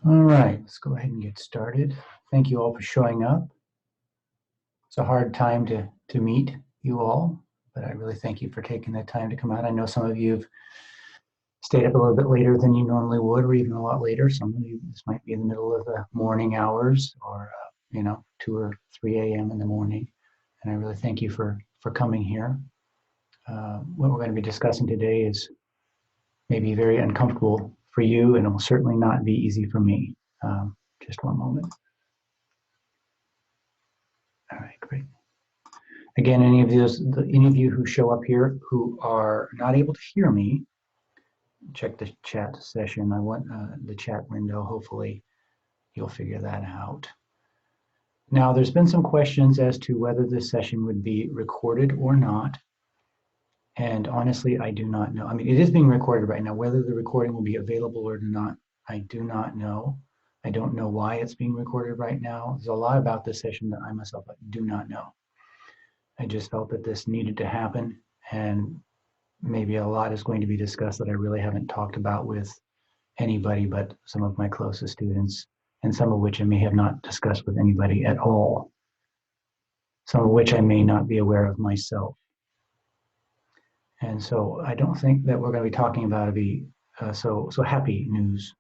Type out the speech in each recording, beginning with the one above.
All right, let's go ahead and get started. Thank you all for showing up. It's a hard time to meet you all, but I really thank you for taking the time to come out. I know some of you have stayed up a little bit later than you normally would, or even a lot later. Some of you, this might be in the middle of the morning hours, or 2 or 3 a.m. in the morning. And I really thank you for coming here. What we're going to be discussing today is maybe very uncomfortable for you, and it will certainly not be easy for me. Just one moment. All right, great. Again, any of you who show up here who are not able to hear me, check the chat session. I want the chat window. Hopefully, you'll figure that out. Now, there's been some questions as to whether this session would be recorded or not. And honestly, I do not know. I mean, it is being recorded right now. Whether the recording will be available or not, I do not know. I don't know why it's being recorded right now. There's a lot about this session that I myself do not know. I just felt that this needed to happen, and maybe a lot is going to be discussed that I really haven't talked about with anybody but some of my closest students, and some of which I may have not discussed with anybody at all, some of which I may not be aware of myself. And so I don't think that we're going to be talking about so happy news.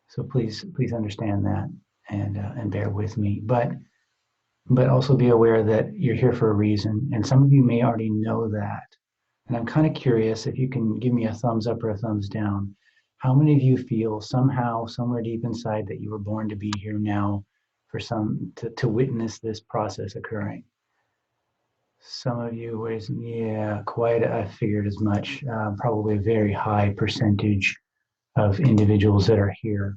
So please understand that and bear with me. But also be aware that you're here for a reason, and some of you may already know that. And I'm kind of curious if you can give me a thumbs up or a thumbs down. How many of you feel somehow, somewhere deep inside, that you were born to be here now for to witness this process occurring? Some of you, yeah, quite. I figured as much. Probably a very high percentage of individuals that are here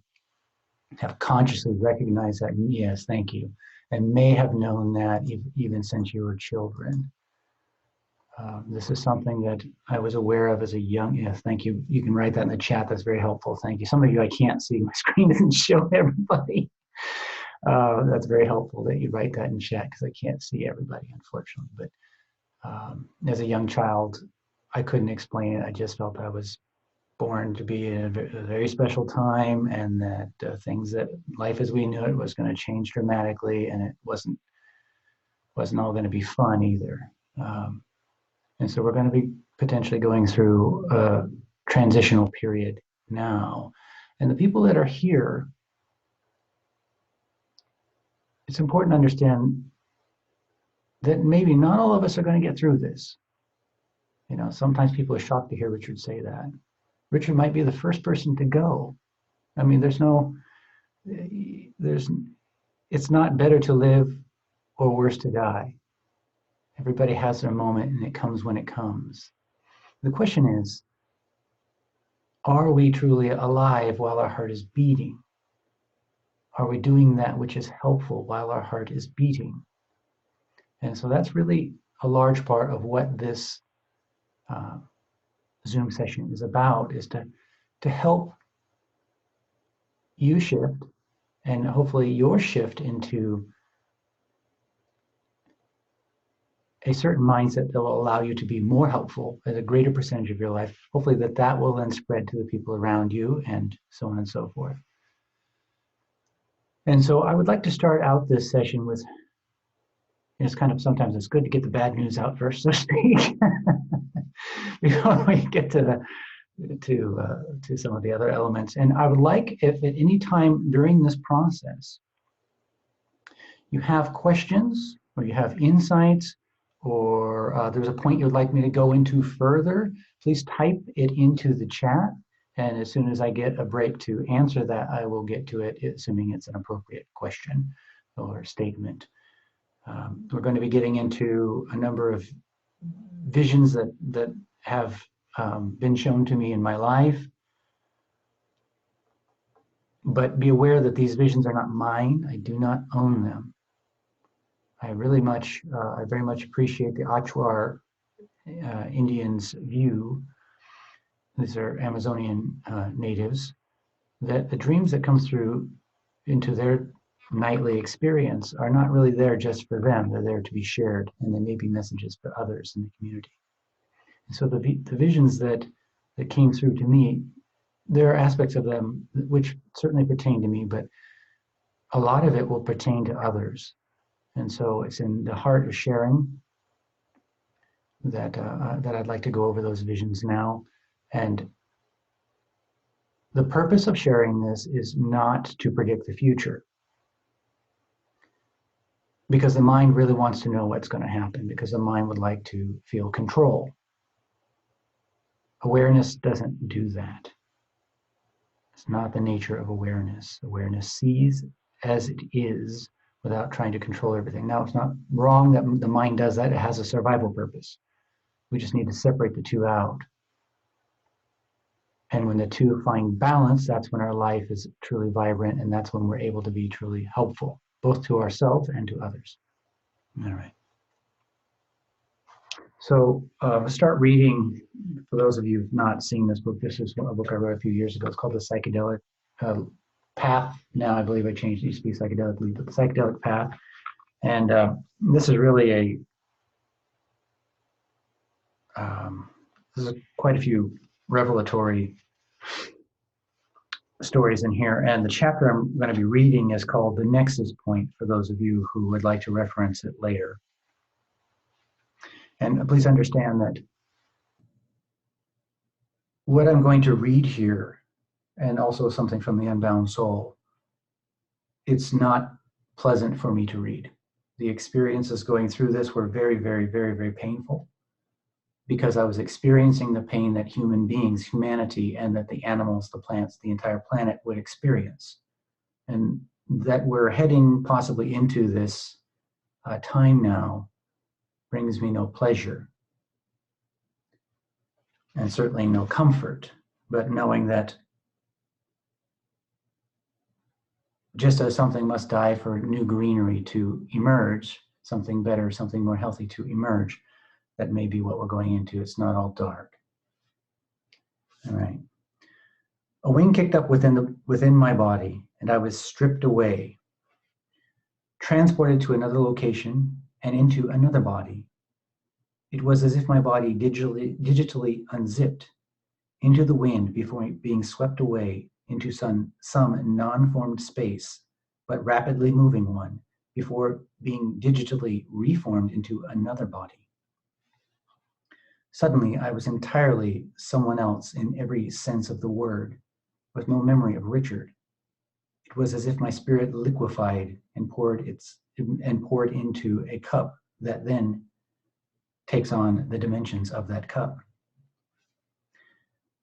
have consciously recognized that. Yes, thank you. And may have known that even since you were children. This is something that I was aware of as a young, yes, thank you. You can write that in the chat. That's very helpful. Thank you. Some of you I can't see. My screen doesn't show everybody. That's very helpful that you write that in chat because I can't see everybody, unfortunately. But as a young child, I couldn't explain it. I just felt I was born to be in a very special time, and that things that life as we knew it was going to change dramatically, and it wasn't all going to be fun either. And so we're going to be potentially going through a transitional period now. And the people that are here, it's important to understand that maybe not all of us are going to get through this. You know, sometimes people are shocked to hear Richard say that. Richard might be the first person to go. I mean, it's not better to live or worse to die. Everybody has their moment, and it comes when it comes. The question is, are we truly alive while our heart is beating? Are we doing that which is helpful while our heart is beating? And so that's really a large part of what this Zoom session is about, is to help you shift, and hopefully your shift into a certain mindset that will allow you to be more helpful at a greater percentage of your life. Hopefully that will then spread to the people around you, and so on and so forth. And so I would like to start out this session with, it's kind of, sometimes it's good to get the bad news out first, so to speak, before we get to some of the other elements. And I would like, if at any time during this process you have questions or you have insights, or there's a point you'd like me to go into further, please type it into the chat. And as soon as I get a break to answer that, I will get to it, assuming it's an appropriate question or statement. We're going to be getting into a number of visions that have been shown to me in my life. But be aware that these visions are not mine. I do not own them. I very much appreciate the Achuar Indians' view. These are Amazonian natives, that the dreams that come through into their nightly experience are not really there just for them. They're there to be shared, and they may be messages for others in the community. And so the visions that came through to me there are aspects of them which certainly pertain to me, but a lot of it will pertain to others. And so it's in the heart of sharing that I'd like to go over those visions now. And the purpose of sharing this is not to predict the future, because the mind really wants to know what's going to happen, because the mind would like to feel control. Awareness doesn't do that. It's not the nature of awareness. Awareness sees as it is without trying to control everything. Now, it's not wrong that the mind does that. It has a survival purpose. We just need to separate the two out. And when the two find balance, that's when our life is truly vibrant, and that's when we're able to be truly helpful, both to ourselves and to others. All right. So I'll start reading. For those of you who've not seen this book, this is a book I wrote a few years ago. It's called The Psychedelic Path. Now I believe I changed it. It used to be Psychedelic Lead, but The Psychedelic Path. And this is really there's quite a few revelatory stories in here. And the chapter I'm going to be reading is called The Nexus Point, for those of you who would like to reference it later. And please understand that what I'm going to read here, and also something from the Unbound Soul, it's not pleasant for me to read. The experiences going through this were very, very, very, very painful, because I was experiencing the pain that human beings, humanity, and that the animals, the plants, the entire planet would experience. And that we're heading possibly into this time now brings me no pleasure, and certainly no comfort, but knowing that just as something must die for new greenery to emerge, something better, something more healthy to emerge, that may be what we're going into. It's not all dark. All right. A wing kicked up within my body, and I was stripped away, transported to another location and into another body. It was as if my body digitally unzipped into the wind before being swept away into some non-formed space, but rapidly moving one, before being digitally reformed into another body. Suddenly, I was entirely someone else in every sense of the word, with no memory of Richard. It was as if my spirit liquefied and poured into a cup that then takes on the dimensions of that cup.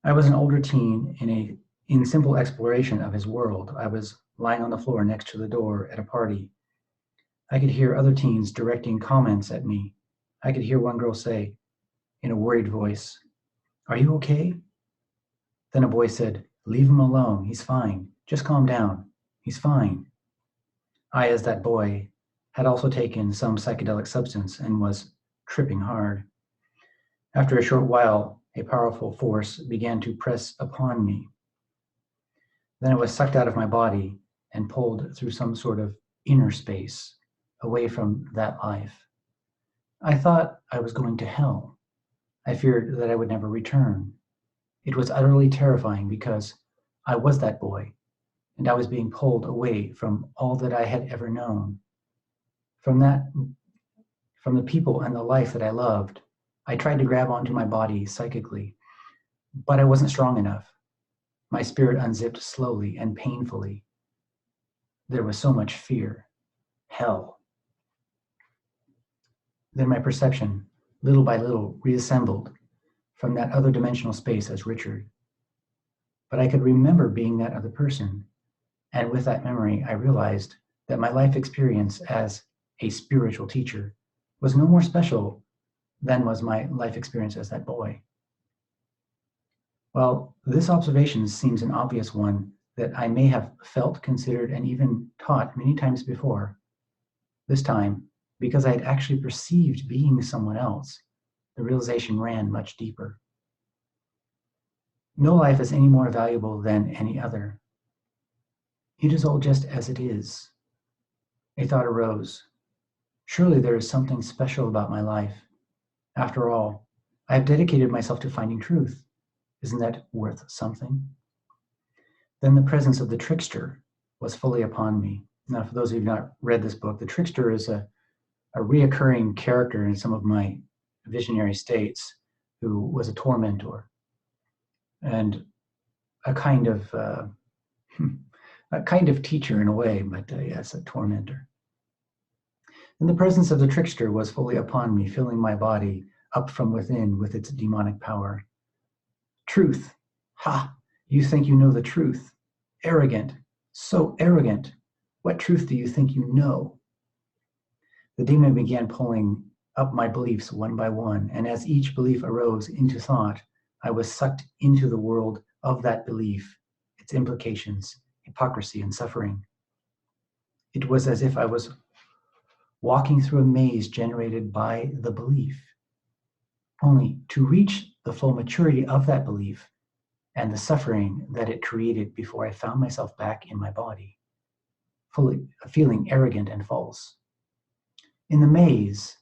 I was an older teen in simple exploration of his world. I was lying on the floor next to the door at a party. I could hear other teens directing comments at me. I could hear one girl say, in a worried voice, "Are you okay?" Then a boy said, "Leave him alone. He's fine. Just calm down. He's fine." I, as that boy, had also taken some psychedelic substance and was tripping hard. After a short while, a powerful force began to press upon me. Then I was sucked out of my body and pulled through some sort of inner space, away from that life. I thought I was going to hell. I feared that I would never return. It was utterly terrifying, because I was that boy, and I was being pulled away from all that I had ever known. From the people and the life that I loved. I tried to grab onto my body psychically, but I wasn't strong enough. My spirit unzipped slowly and painfully. There was so much fear. Hell. Then my perception, little by little, reassembled from that other dimensional space as Richard. But I could remember being that other person. And with that memory, I realized that my life experience as a spiritual teacher was no more special than was my life experience as that boy. Well, this observation seems an obvious one that I may have felt, considered, and even taught many times before. This time, because I had actually perceived being someone else, the realization ran much deeper. No life is any more valuable than any other. It is all just as it is. A thought arose. Surely there is something special about my life. After all, I have dedicated myself to finding truth. Isn't that worth something? Then the presence of the trickster was fully upon me. Now, for those of you who have not read this book, the trickster is a reoccurring character in some of my visionary states who was a tormentor and a kind of teacher in a way, but yes, a tormentor. And the presence of the trickster was fully upon me, filling my body up from within with its demonic power. Truth. Ha! You think you know the truth. Arrogant. So arrogant. What truth do you think you know? The demon began pulling up my beliefs one by one, and as each belief arose into thought, I was sucked into the world of that belief, its implications, hypocrisy, and suffering. It was as if I was walking through a maze generated by the belief. Only to reach the full maturity of that belief and the suffering that it created before I found myself back in my body, fully feeling arrogant and false. In the maze,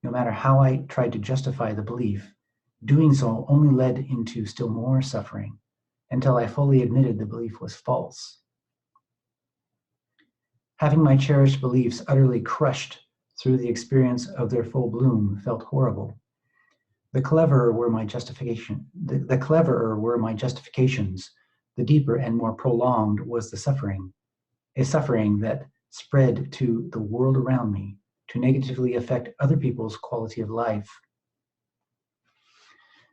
no matter how I tried to justify the belief, doing so only led into still more suffering until I fully admitted the belief was false. Having my cherished beliefs utterly crushed through the experience of their full bloom felt horrible. The cleverer were my justifications. The deeper and more prolonged was the suffering, a suffering that spread to the world around me to negatively affect other people's quality of life.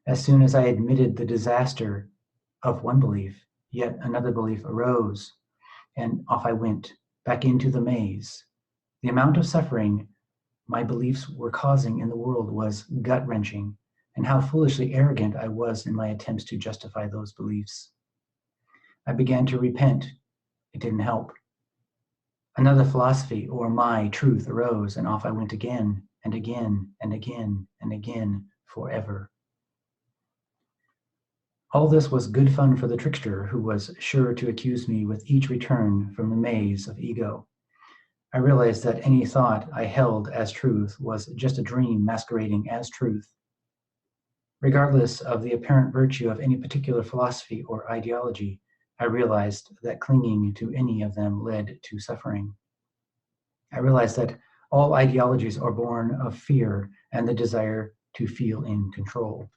As soon as I admitted the disaster of one belief, yet another belief arose, and off I went, back into the maze. The amount of suffering my beliefs were causing in the world was gut-wrenching, and how foolishly arrogant I was in my attempts to justify those beliefs. I began to repent. It didn't help. Another philosophy, or my truth, arose, and off I went again, and again, and again, and again, forever. All this was good fun for the trickster, who was sure to accuse me with each return from the maze of ego. I realized that any thought I held as truth was just a dream masquerading as truth. Regardless of the apparent virtue of any particular philosophy or ideology, I realized that clinging to any of them led to suffering. I realized that all ideologies are born of fear and the desire to feel in control.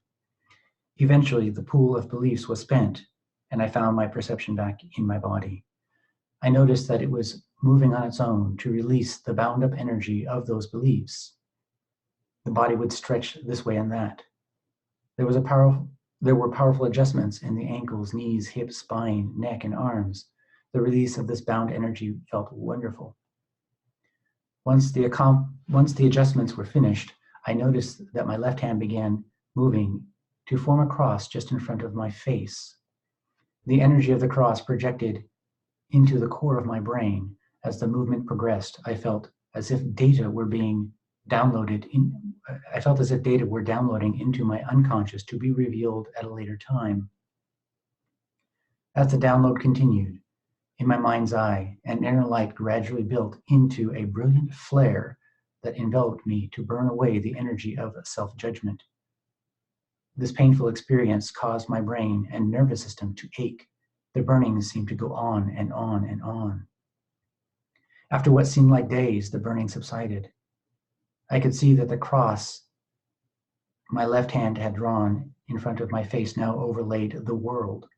Eventually, the pool of beliefs was spent, and I found my perception back in my body. I noticed that it was moving on its own to release the bound-up energy of those beliefs. The body would stretch this way and that. There were powerful adjustments in the ankles, knees, hips, spine, neck, and arms. The release of this bound energy felt wonderful. Once the adjustments were finished, I noticed that my left hand began moving to form a cross just in front of my face. The energy of the cross projected into the core of my brain. As the movement progressed, I felt as if data were downloading into my unconscious to be revealed at a later time. As the download continued, in my mind's eye, an inner light gradually built into a brilliant flare that enveloped me to burn away the energy of self-judgment. This painful experience caused my brain and nervous system to ache. The burning seemed to go on and on and on. After what seemed like days, the burning subsided. I could see that the cross my left hand had drawn in front of my face now overlaid the world.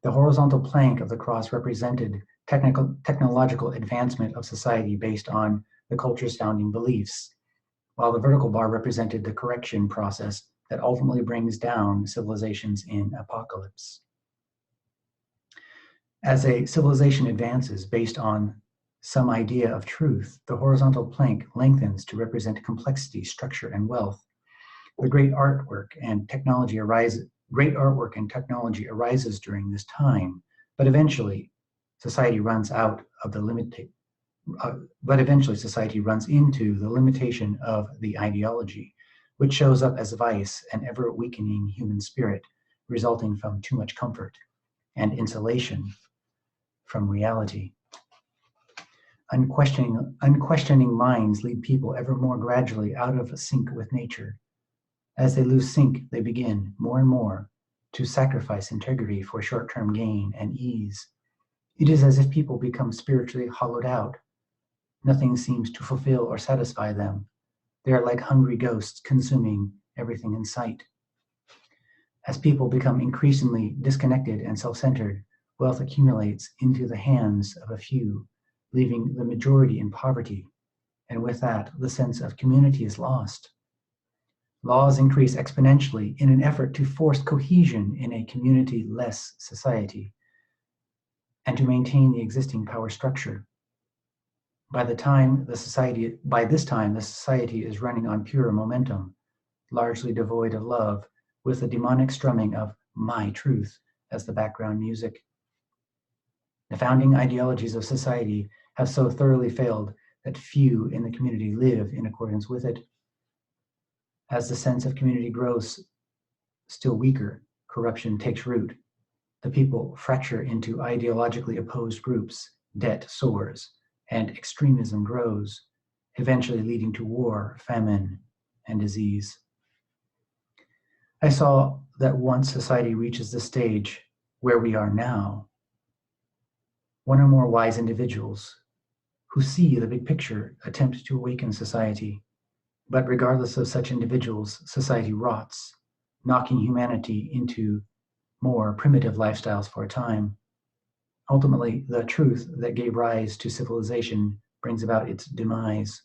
The horizontal plank of the cross represented technological advancement of society based on the culture's founding beliefs, while the vertical bar represented the correction process that ultimately brings down civilizations in apocalypse. As a civilization advances based on some idea of truth, the horizontal plank lengthens to represent complexity, structure, and wealth. The great artwork and technology arises during this time, but eventually society runs into the limitation of the ideology, which shows up as vice and ever-weakening human spirit, resulting from too much comfort and insulation from reality. Unquestioning minds lead people ever more gradually out of sync with nature. As they lose sync, they begin, more and more, to sacrifice integrity for short-term gain and ease. It is as if people become spiritually hollowed out. Nothing seems to fulfill or satisfy them. They are like hungry ghosts consuming everything in sight. As people become increasingly disconnected and self-centered, wealth accumulates into the hands of a few, leaving the majority in poverty, and with that, the sense of community is lost. Laws increase exponentially in an effort to force cohesion in a community-less society and to maintain the existing power structure. By this time, the society is running on pure momentum, largely devoid of love, with the demonic strumming of "my truth" as the background music. The founding ideologies of society have so thoroughly failed that few in the community live in accordance with it. As the sense of community grows still weaker, corruption takes root. The people fracture into ideologically opposed groups, debt soars, and extremism grows, eventually leading to war, famine, and disease. I saw that once society reaches the stage where we are now, one or more wise individuals who see the big picture attempt to awaken society. But regardless of such individuals, society rots, knocking humanity into more primitive lifestyles for a time. Ultimately, the truth that gave rise to civilization brings about its demise.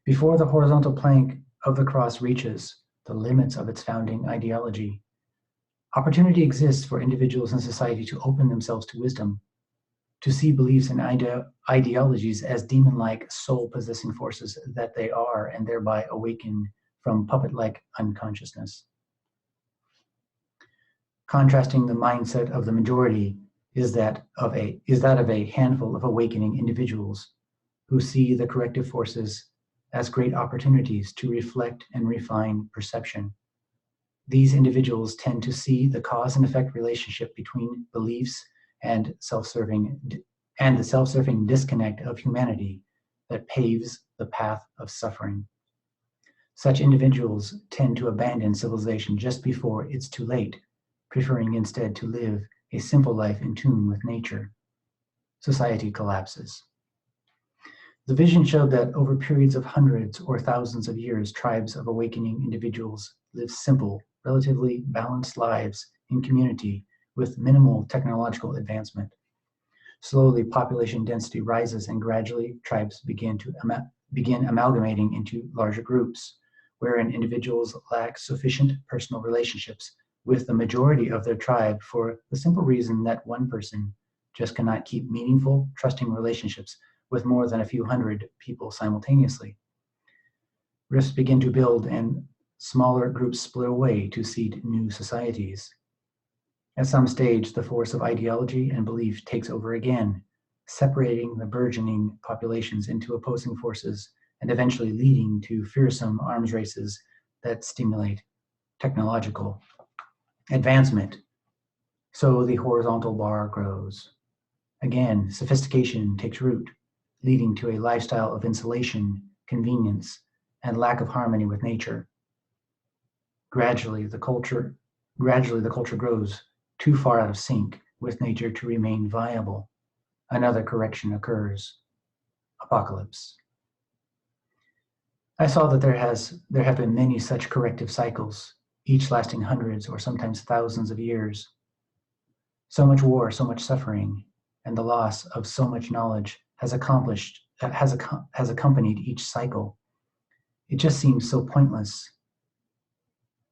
Before the horizontal plank of the cross reaches the limits of its founding ideology, opportunity exists for individuals in society to open themselves to wisdom, to see beliefs and ideologies as demon-like soul-possessing forces that they are, and thereby awaken from puppet-like unconsciousness. Contrasting the mindset of the majority is that of a handful of awakening individuals who see the corrective forces as great opportunities to reflect and refine perception. These individuals tend to see the cause and effect relationship between beliefs and the self-serving disconnect of humanity that paves the path of suffering. Such individuals tend to abandon civilization just before it's too late, preferring instead to live a simple life in tune with nature. Society collapses. The vision showed that over periods of hundreds or thousands of years, tribes of awakening individuals live simple, relatively balanced lives in community with minimal technological advancement. Slowly, population density rises, and gradually, tribes begin amalgamating into larger groups, wherein individuals lack sufficient personal relationships with the majority of their tribe for the simple reason that one person just cannot keep meaningful, trusting relationships with more than a few hundred people simultaneously. Rifts begin to build, and smaller groups split away to seed new societies. At some stage, the force of ideology and belief takes over again, separating the burgeoning populations into opposing forces and eventually leading to fearsome arms races that stimulate technological advancement. So the horizontal bar grows. Again, sophistication takes root, leading to a lifestyle of insulation, convenience, and lack of harmony with nature. Gradually, the culture grows too far out of sync with nature to remain viable. Another correction occurs. Apocalypse. I saw that there have been many such corrective cycles, each lasting hundreds or sometimes thousands of years. So much war, so much suffering, and the loss of so much knowledge has accompanied each cycle. It just seems so pointless.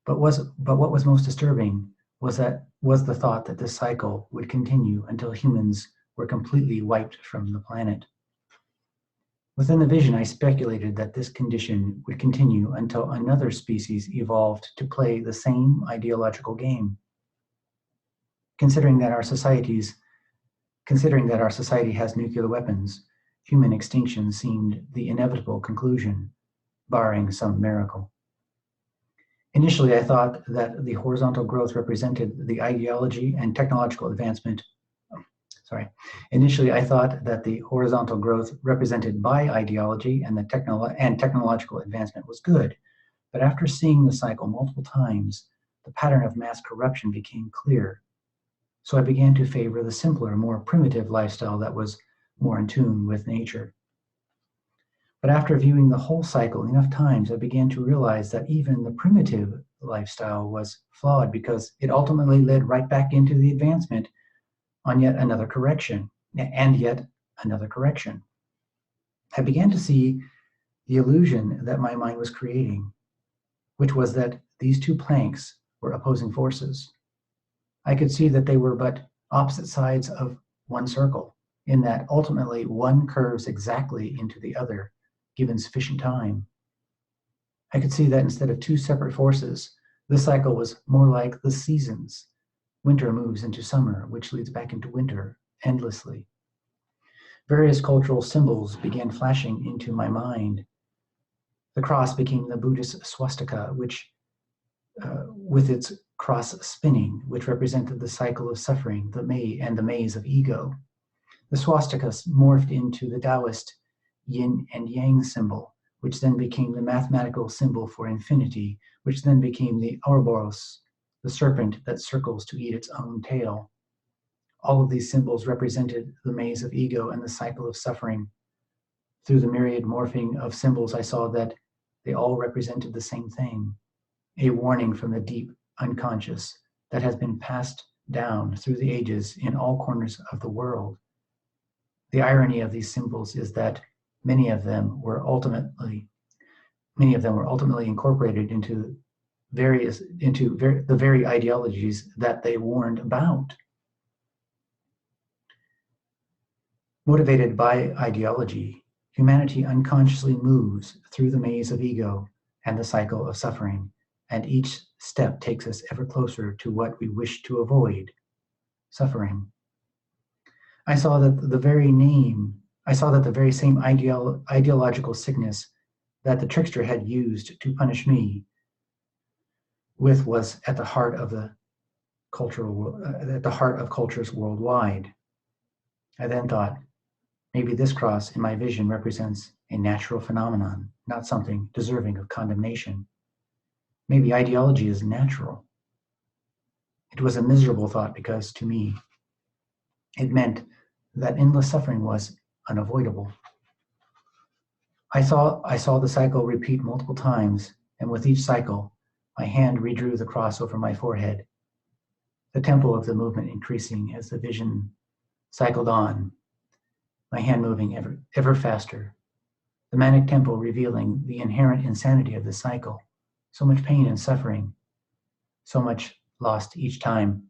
But what was most disturbing was the thought that this cycle would continue until humans were completely wiped from the planet. Within the vision, I speculated that this condition would continue until another species evolved to play the same ideological game. Considering that our society has nuclear weapons, human extinction seemed the inevitable conclusion, barring some miracle. Initially, I thought that the horizontal growth represented the ideology and technological advancement. Initially, I thought that the horizontal growth represented by ideology and technological advancement was good. But after seeing the cycle multiple times, the pattern of mass corruption became clear. So I began to favor the simpler, more primitive lifestyle that was more in tune with nature. But after viewing the whole cycle enough times, I began to realize that even the primitive lifestyle was flawed because it ultimately led right back into the advancement on yet another correction, and yet another correction. I began to see the illusion that my mind was creating, which was that these two planks were opposing forces. I could see that they were but opposite sides of one circle, in that ultimately one curves exactly into the other, given sufficient time. I could see that instead of two separate forces, the cycle was more like the seasons. Winter moves into summer, which leads back into winter, endlessly. Various cultural symbols began flashing into my mind. The cross became the Buddhist swastika, which, with its cross spinning, which represented the cycle of suffering, the maze of ego. The swastikas morphed into the Taoist yin and yang symbol, which then became the mathematical symbol for infinity, which then became the Ouroboros, the serpent that circles to eat its own tail. All of these symbols represented the maze of ego and the cycle of suffering. Through the myriad morphing of symbols, I saw that they all represented the same thing, a warning from the deep unconscious that has been passed down through the ages in all corners of the world. The irony of these symbols is that many of them were ultimately incorporated into the very ideologies that they warned about. Motivated by ideology, humanity unconsciously moves through the maze of ego and the cycle of suffering, and each step takes us ever closer to what we wish to avoid, suffering. I saw that the very same ideological sickness that the trickster had used to punish me with was at the heart of cultures worldwide. I then thought, maybe this cross in my vision represents a natural phenomenon, not something deserving of condemnation. Maybe ideology is natural. It was a miserable thought because, to me, it meant that endless suffering was unavoidable. I saw the cycle repeat multiple times, and with each cycle, my hand redrew the cross over my forehead, the tempo of the movement increasing as the vision cycled on, my hand moving ever faster, the manic tempo revealing the inherent insanity of the cycle, so much pain and suffering, so much lost each time.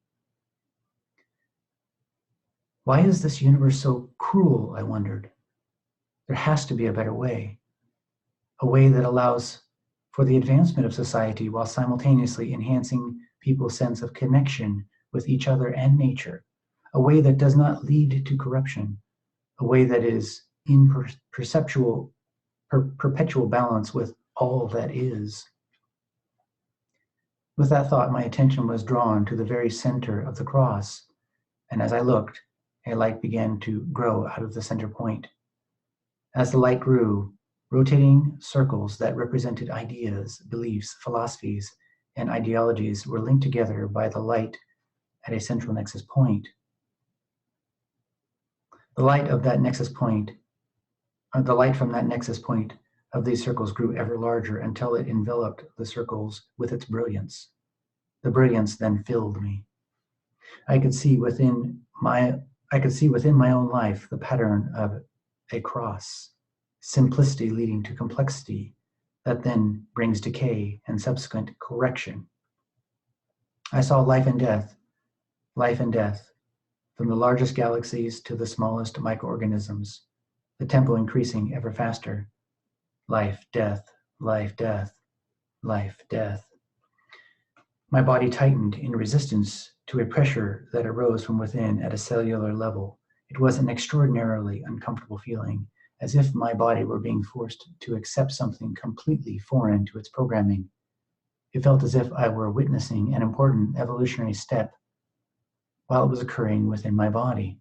Why is this universe so cruel, I wondered. There has to be a better way, a way that allows for the advancement of society while simultaneously enhancing people's sense of connection with each other and nature, a way that does not lead to corruption, a way that is in perpetual balance with all that is. With that thought, my attention was drawn to the very center of the cross, and as I looked, a light began to grow out of the center point. As the light grew, rotating circles that represented ideas, beliefs, philosophies, and ideologies were linked together by the light at a central nexus point. The light from that nexus point of these circles grew ever larger until it enveloped the circles with its brilliance. The brilliance then filled me. I could see within my own life the pattern of a cross, simplicity leading to complexity that then brings decay and subsequent correction. I saw life and death, from the largest galaxies to the smallest microorganisms, the tempo increasing ever faster. Life, death, life, death, life, death. My body tightened in resistance to a pressure that arose from within at a cellular level. It was an extraordinarily uncomfortable feeling, as if my body were being forced to accept something completely foreign to its programming. It felt as if I were witnessing an important evolutionary step while it was occurring within my body.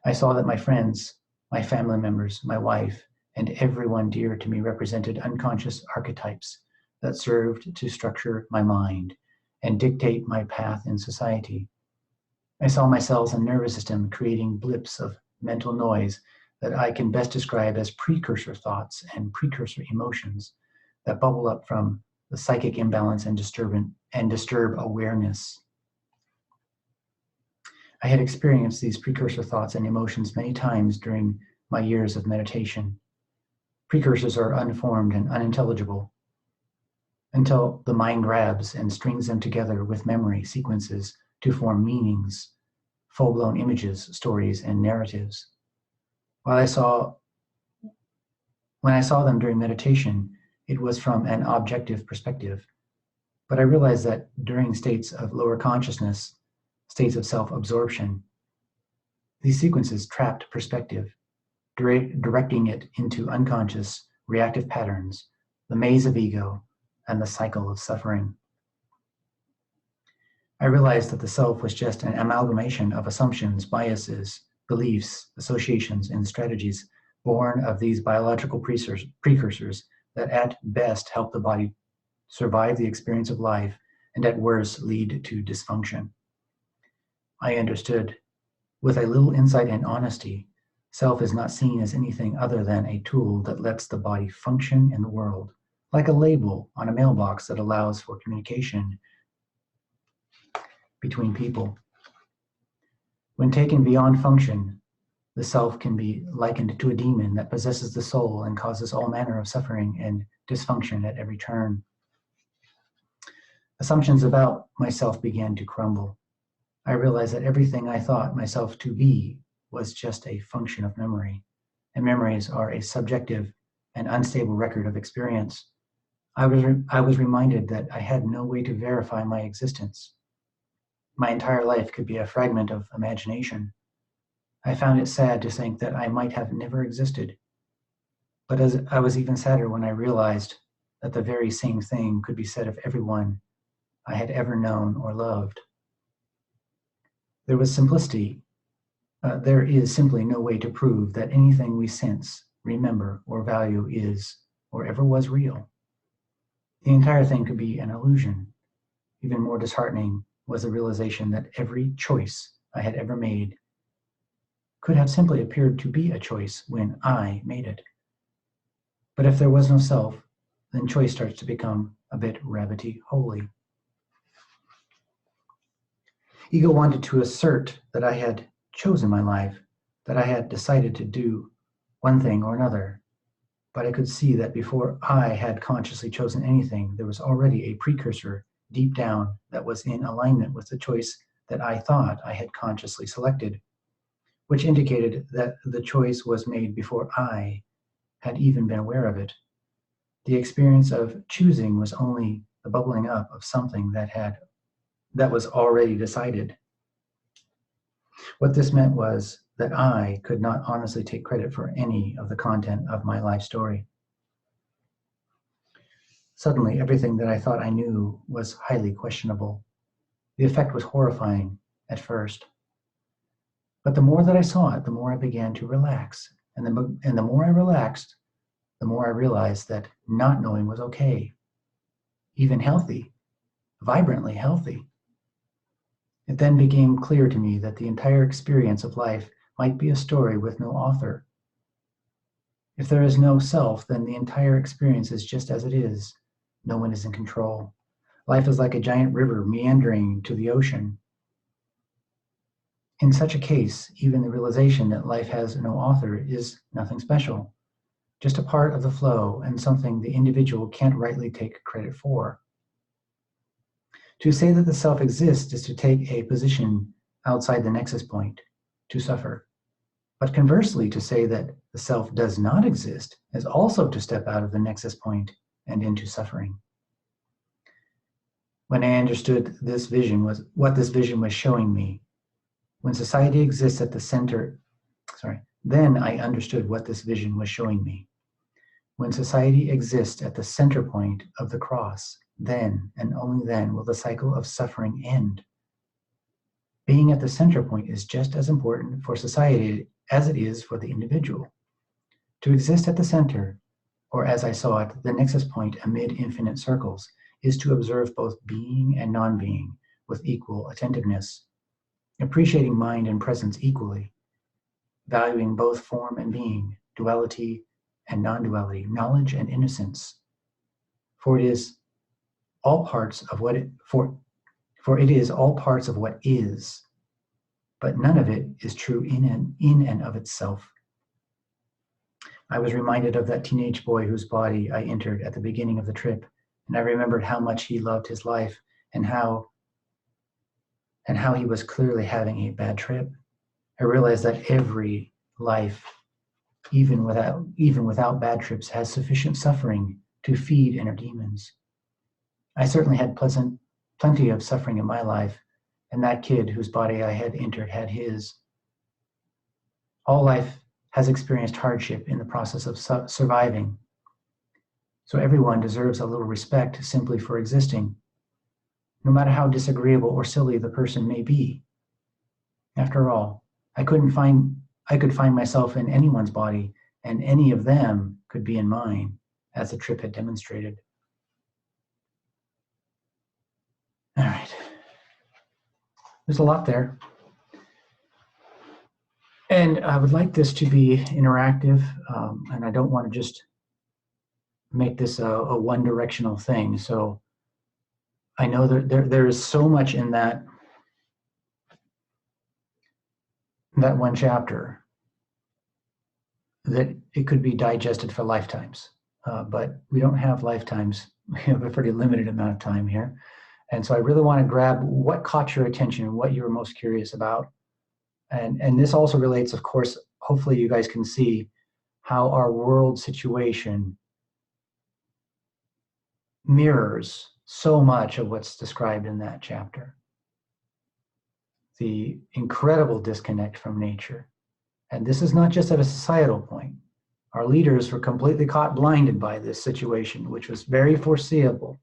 I saw that my friends, my family members, my wife, and everyone dear to me represented unconscious archetypes that served to structure my mind and dictate my path in society. I saw my cells and nervous system creating blips of mental noise that I can best describe as precursor thoughts and precursor emotions that bubble up from the psychic imbalance and disturb awareness. I had experienced these precursor thoughts and emotions many times during my years of meditation. Precursors are unformed and unintelligible until the mind grabs and strings them together with memory sequences to form meanings, full-blown images, stories, and narratives. When I saw them during meditation, it was from an objective perspective. But I realized that during states of lower consciousness, states of self-absorption, these sequences trapped perspective, directing it into unconscious, reactive patterns, the maze of ego, and the cycle of suffering. I realized that the self was just an amalgamation of assumptions, biases, beliefs, associations, and strategies born of these biological precursors that at best help the body survive the experience of life and at worst lead to dysfunction. I understood, with a little insight and honesty, self is not seen as anything other than a tool that lets the body function in the world, like a label on a mailbox that allows for communication between people. When taken beyond function, the self can be likened to a demon that possesses the soul and causes all manner of suffering and dysfunction at every turn. Assumptions about myself began to crumble. I realized that everything I thought myself to be was just a function of memory, and memories are a subjective and unstable record of experience. I was reminded that I had no way to verify my existence. My entire life could be a fragment of imagination. I found it sad to think that I might have never existed. But I was even sadder when I realized that the very same thing could be said of everyone I had ever known or loved. There is simply no way to prove that anything we sense, remember, or value is or ever was real. The entire thing could be an illusion. Even more disheartening was the realization that every choice I had ever made could have simply appeared to be a choice when I made it. But if there was no self, then choice starts to become a bit rabbity holy. Ego wanted to assert that I had chosen my life, that I had decided to do one thing or another. But I could see that before I had consciously chosen anything, there was already a precursor deep down that was in alignment with the choice that I thought I had consciously selected, which indicated that the choice was made before I had even been aware of it. The experience of choosing was only the bubbling up of something that was already decided. What this meant was that I could not honestly take credit for any of the content of my life story. Suddenly, everything that I thought I knew was highly questionable. The effect was horrifying at first. But the more that I saw it, the more I began to relax. And the more I relaxed, the more I realized that not knowing was okay, even healthy, vibrantly healthy. It then became clear to me that the entire experience of life might be a story with no author. If there is no self, then the entire experience is just as it is. No one is in control. Life is like a giant river meandering to the ocean. In such a case, even the realization that life has no author is nothing special, just a part of the flow and something the individual can't rightly take credit for. To say that the self exists is to take a position outside the nexus point, to suffer. But conversely, to say that the self does not exist is also to step out of the nexus point and into suffering. When I understood what this vision was showing me, when society exists at the center, then I understood what this vision was showing me. When society exists at the center point of the cross, then and only then will the cycle of suffering end. Being at the center point is just as important for society as it is for the individual. To exist at the center, or as I saw it, the nexus point amid infinite circles, is to observe both being and non-being with equal attentiveness. appreciating mind and presence equally, valuing both form and being, duality and non-duality, knowledge and innocence. For it is all parts of what for it is all parts of what is, but none of it is true in and of itself. I was reminded of that teenage boy whose body I entered at the beginning of the trip, and I remembered how much he loved his life and how he was clearly having a bad trip. I realized that every life, even without bad trips, has sufficient suffering to feed inner demons. I certainly had plenty of suffering in my life, and that kid whose body I had entered had his. All life has experienced hardship in the process of surviving. So everyone deserves a little respect simply for existing, no matter how disagreeable or silly the person may be. After all, I could find myself in anyone's body, and any of them could be in mine, as the trip had demonstrated. All right. There's a lot there. And I would like this to be interactive, and I don't want to just make this a one-directional thing. So I know that there is so much in that one chapter that it could be digested for lifetimes. But we don't have lifetimes. We have a pretty limited amount of time here. And so I really want to grab what caught your attention and what you were most curious about. And this also relates, of course, hopefully you guys can see how our world situation mirrors so much of what's described in that chapter. The incredible disconnect from nature. And this is not just at a societal point. Our leaders were completely caught blinded by this situation, which was very foreseeable.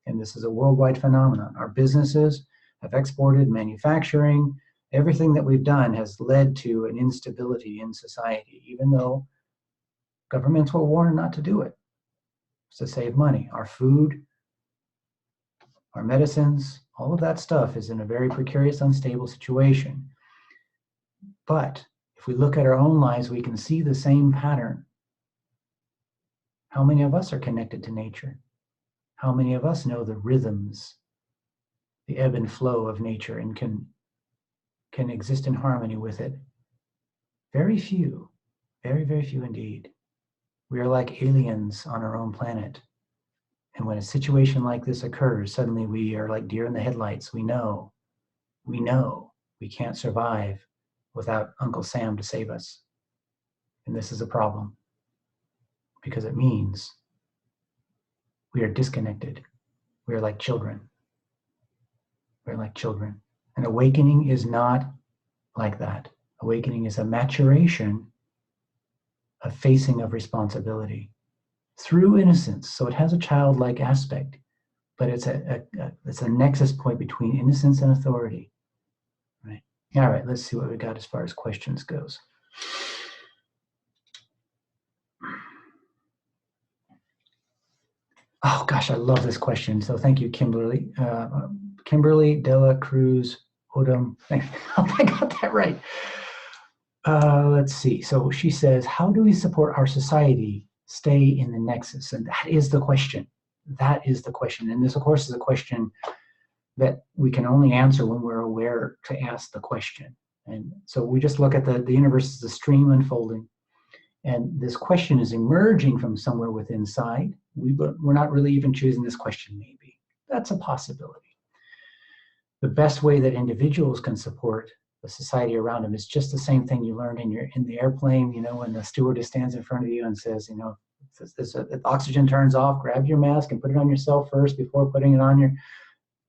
And this is a worldwide phenomenon. Our businesses have exported manufacturing. Everything that we've done has led to an instability in society, even though governments were warned not to do it. It's to save money. Our food, our medicines, all of that stuff is in a very precarious, unstable situation. But if we look at our own lives, we can see the same pattern. How many of us are connected to nature? How many of us know the rhythms, the ebb and flow of nature, and can exist in harmony with it? Very few, very, very few indeed. We are like aliens on our own planet. And when a situation like this occurs, suddenly we are like deer in the headlights. We know we can't survive without Uncle Sam to save us. And this is a problem because it means we are disconnected. We are like children. We're like children. And awakening is not like that. Awakening is a maturation, a facing of responsibility through innocence. So it has a childlike aspect, but it's a nexus point between innocence and authority. Right. All right, let's see what we got as far as questions goes. Oh gosh, I love this question. So thank you, Kimberly. Kimberly Dela Cruz Odom. I got that right. Let's see. So she says, how do we support our society stay in the nexus? And that is the question. That is the question. And this, of course, is a question that we can only answer when we're aware to ask the question. And so we just look at the universe as a stream unfolding. And this question is emerging from somewhere within inside. We're not really even choosing this question, maybe. That's a possibility. The best way that individuals can support the society around them is just the same thing you learned in the airplane, you know, when the stewardess stands in front of you and says, you know, if oxygen turns off, grab your mask and put it on yourself first before putting it on your,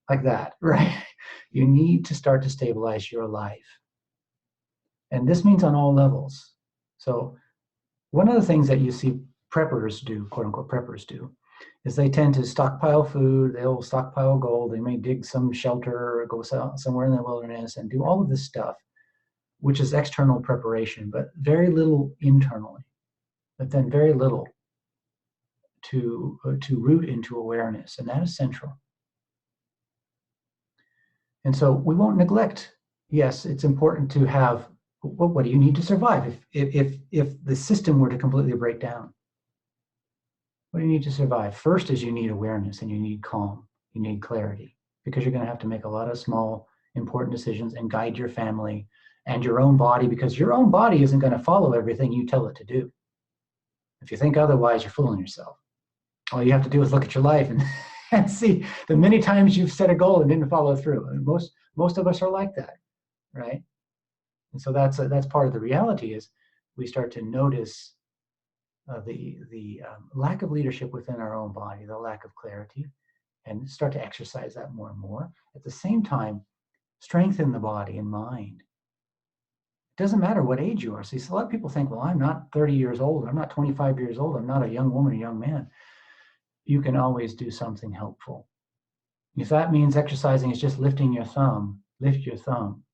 like that, right? You need to start to stabilize your life. And this means on all levels. So one of the things that you see preppers do, quote unquote preppers do, is they tend to stockpile food, they'll stockpile gold, they may dig some shelter or go somewhere in the wilderness and do all of this stuff, which is external preparation, but very little internally, but then very little to root into awareness, and that is central. And so we won't neglect yes, it's important to have, what do you need to survive? If the system were to completely break down, what do you need to survive? First is you need awareness and you need calm, you need clarity, because you're going to have to make a lot of small, important decisions and guide your family and your own body, because your own body isn't going to follow everything you tell it to do. If you think otherwise, you're fooling yourself. All you have to do is look at your life and see the many times you've set a goal and didn't follow through. And most of us are like that, right? And so that's part of the reality, is we start to notice the lack of leadership within our own body, the lack of clarity, and start to exercise that more and more. At the same time, strengthen the body and mind. It doesn't matter what age you are. See, so a lot of people think, well, I'm not 30 years old, I'm not 25 years old, I'm not a young woman, a young man. You can always do something helpful. If that means exercising is just lifting your thumb, lift your thumb.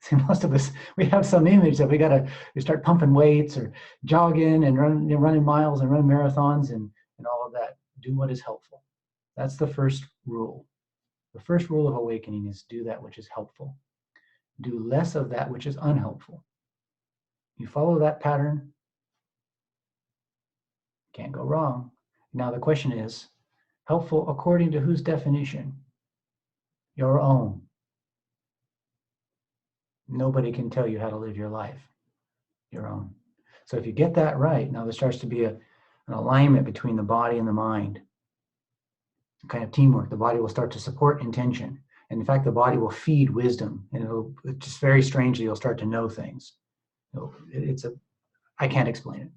See, most of us, we have some image that we start pumping weights or jogging and running miles and running marathons and all of that. Do what is helpful. That's the first rule. The first rule of awakening is do that which is helpful. Do less of that which is unhelpful. You follow that pattern, can't go wrong. Now the question is, helpful according to whose definition? Your own. Nobody can tell you how to live your life. Your own. So if you get that right, now there starts to be an alignment between the body and the mind. Kind of teamwork. The body will start to support intention. And in fact, the body will feed wisdom. And it'll just very strangely, you'll start to know things. I can't explain it.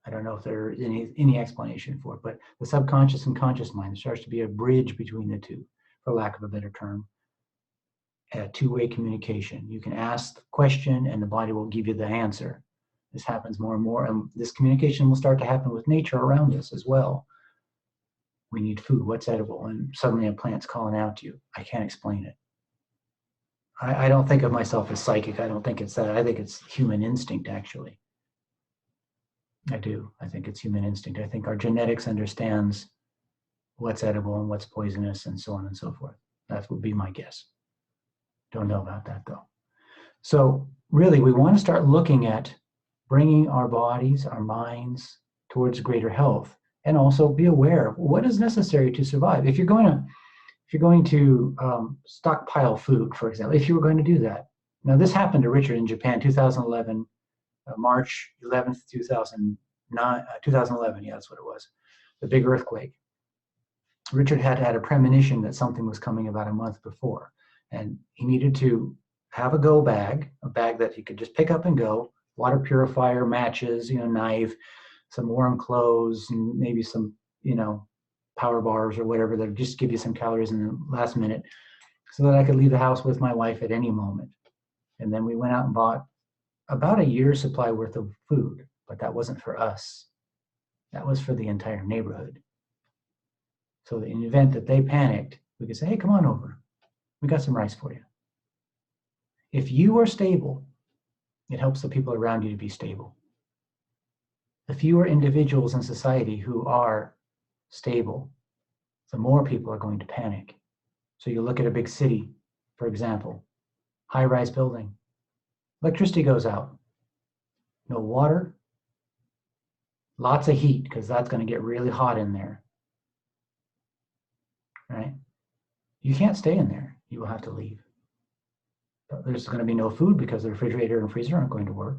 I don't know if there's any explanation for it, but the subconscious and conscious mind, there starts to be a bridge between the two, for lack of a better term. A two-way communication. You can ask the question and the body will give you the answer. This happens more and more, and this communication will start to happen with nature around us as well. We need food, what's edible, and suddenly a plant's calling out to you. I can't explain it. I don't think of myself as psychic. I don't think it's that. I think it's human instinct, actually. I do. I think it's human instinct. I think our genetics understands what's edible and what's poisonous and so on and so forth. That would be my guess. Don't know about that though. So really, we want to start looking at bringing our bodies, our minds towards greater health, and also be aware of what is necessary to survive. If you're going to stockpile food, for example, if you were going to do that. Now this happened to Richard in Japan, 2011, March 11th, 2011. Yeah, that's what it was. The big earthquake. Richard had a premonition that something was coming about a month before. And he needed to have a go bag, a bag that he could just pick up and go, water purifier, matches, knife, some warm clothes, and maybe some, power bars or whatever that would just give you some calories in the last minute, so that I could leave the house with my wife at any moment. And then we went out and bought about a year's supply worth of food, but that wasn't for us. That was for the entire neighborhood. So in the event that they panicked, we could say, hey, come on over. We got some rice for you. If you are stable, it helps the people around you to be stable. The fewer individuals in society who are stable, the more people are going to panic. So you look at a big city, for example, high-rise building. Electricity goes out. No water. Lots of heat, because that's going to get really hot in there. Right? You can't stay in there. You will have to leave. But there's going to be no food because the refrigerator and freezer aren't going to work.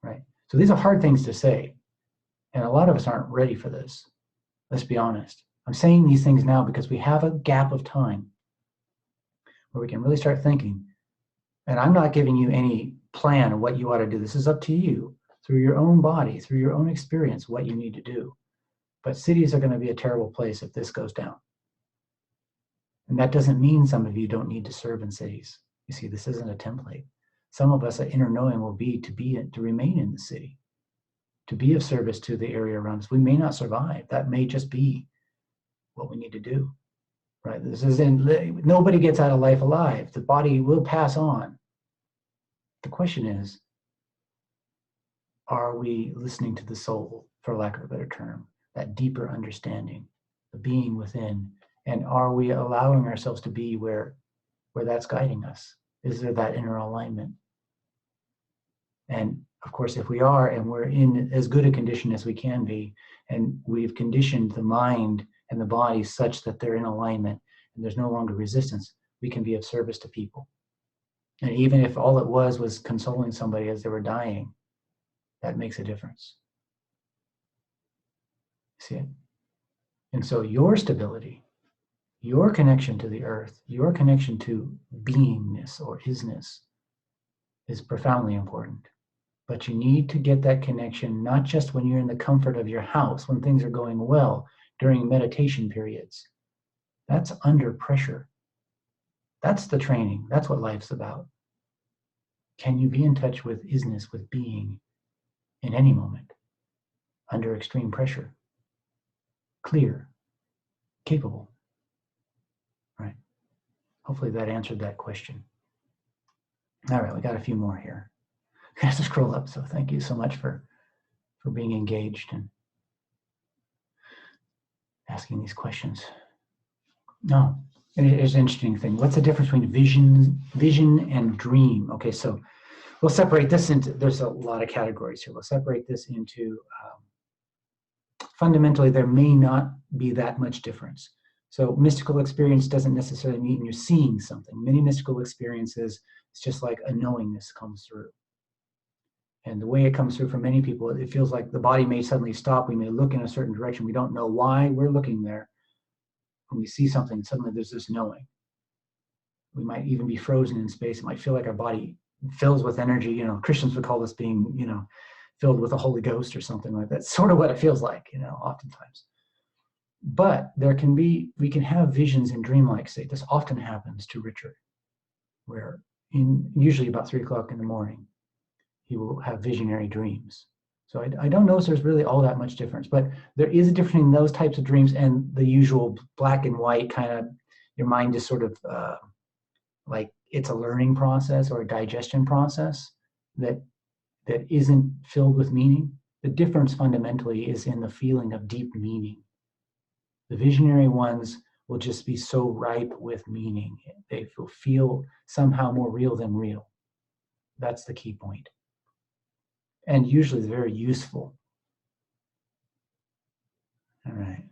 Right? So these are hard things to say. And a lot of us aren't ready for this. Let's be honest. I'm saying these things now because we have a gap of time where we can really start thinking. And I'm not giving you any plan of what you ought to do. This is up to you, through your own body, through your own experience, what you need to do. But cities are going to be a terrible place if this goes down. And that doesn't mean some of you don't need to serve in cities. You see, this isn't a template. Some of us, at inner knowing will be to remain in the city, to be of service to the area around us. We may not survive. That may just be what we need to do, right? Nobody gets out of life alive. The body will pass on. The question is, are we listening to the soul, for lack of a better term, that deeper understanding, the being within, and are we allowing ourselves to be where where that's guiding us? Is there that inner alignment? And of course, if we are, and we're in as good a condition as we can be, and we've conditioned the mind and the body such that they're in alignment and there's no longer resistance, we can be of service to people. And even if all it was consoling somebody as they were dying, that makes a difference. See it? And so your stability, your connection to the earth, your connection to beingness or isness is profoundly important. But you need to get that connection not just when you're in the comfort of your house, when things are going well, during meditation periods. That's under pressure. That's the training. That's what life's about. Can you be in touch with isness, with being, in any moment, under extreme pressure? Clear, capable, right? Hopefully that answered that question. All right, we got a few more here. I have to scroll up, so thank you so much for being engaged and asking these questions. No, it's an interesting thing. What's the difference between vision and dream? Okay, so we'll separate this into, there's a lot of categories here. We'll separate this into, fundamentally, there may not be that much difference. So mystical experience doesn't necessarily mean you're seeing something. Many mystical experiences, it's just like a knowingness comes through. And the way it comes through for many people, it feels like the body may suddenly stop. We may look in a certain direction. We don't know why we're looking there. When we see something, suddenly there's this knowing. We might even be frozen in space. It might feel like our body fills with energy. You know, Christians would call this being, you know, filled with the Holy Ghost or something like that. That's sort of what it feels like, you know, oftentimes. But there can be, we can have visions in dreamlike state. This often happens to Richard, where usually about 3 o'clock in the morning, he will have visionary dreams. So I don't know if there's really all that much difference, but there is a difference in those types of dreams and the usual black and white kind of, your mind is sort of like it's a learning process or a digestion process that isn't filled with meaning. The difference fundamentally is in the feeling of deep meaning. The visionary ones will just be so ripe with meaning. They will feel somehow more real than real. That's the key point. And usually it's very useful. All right.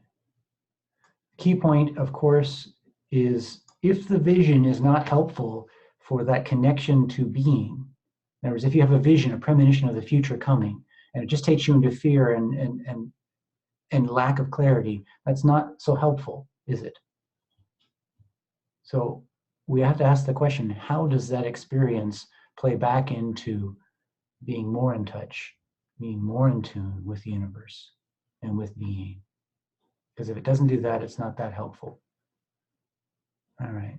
Key point, of course, is if the vision is not helpful for that connection to being, in other words, if you have a vision, a premonition of the future coming, and it just takes you into fear and lack of clarity, that's not so helpful, is it? So we have to ask the question, how does that experience play back into being more in touch, being more in tune with the universe and with being? Because if it doesn't do that, it's not that helpful. All right.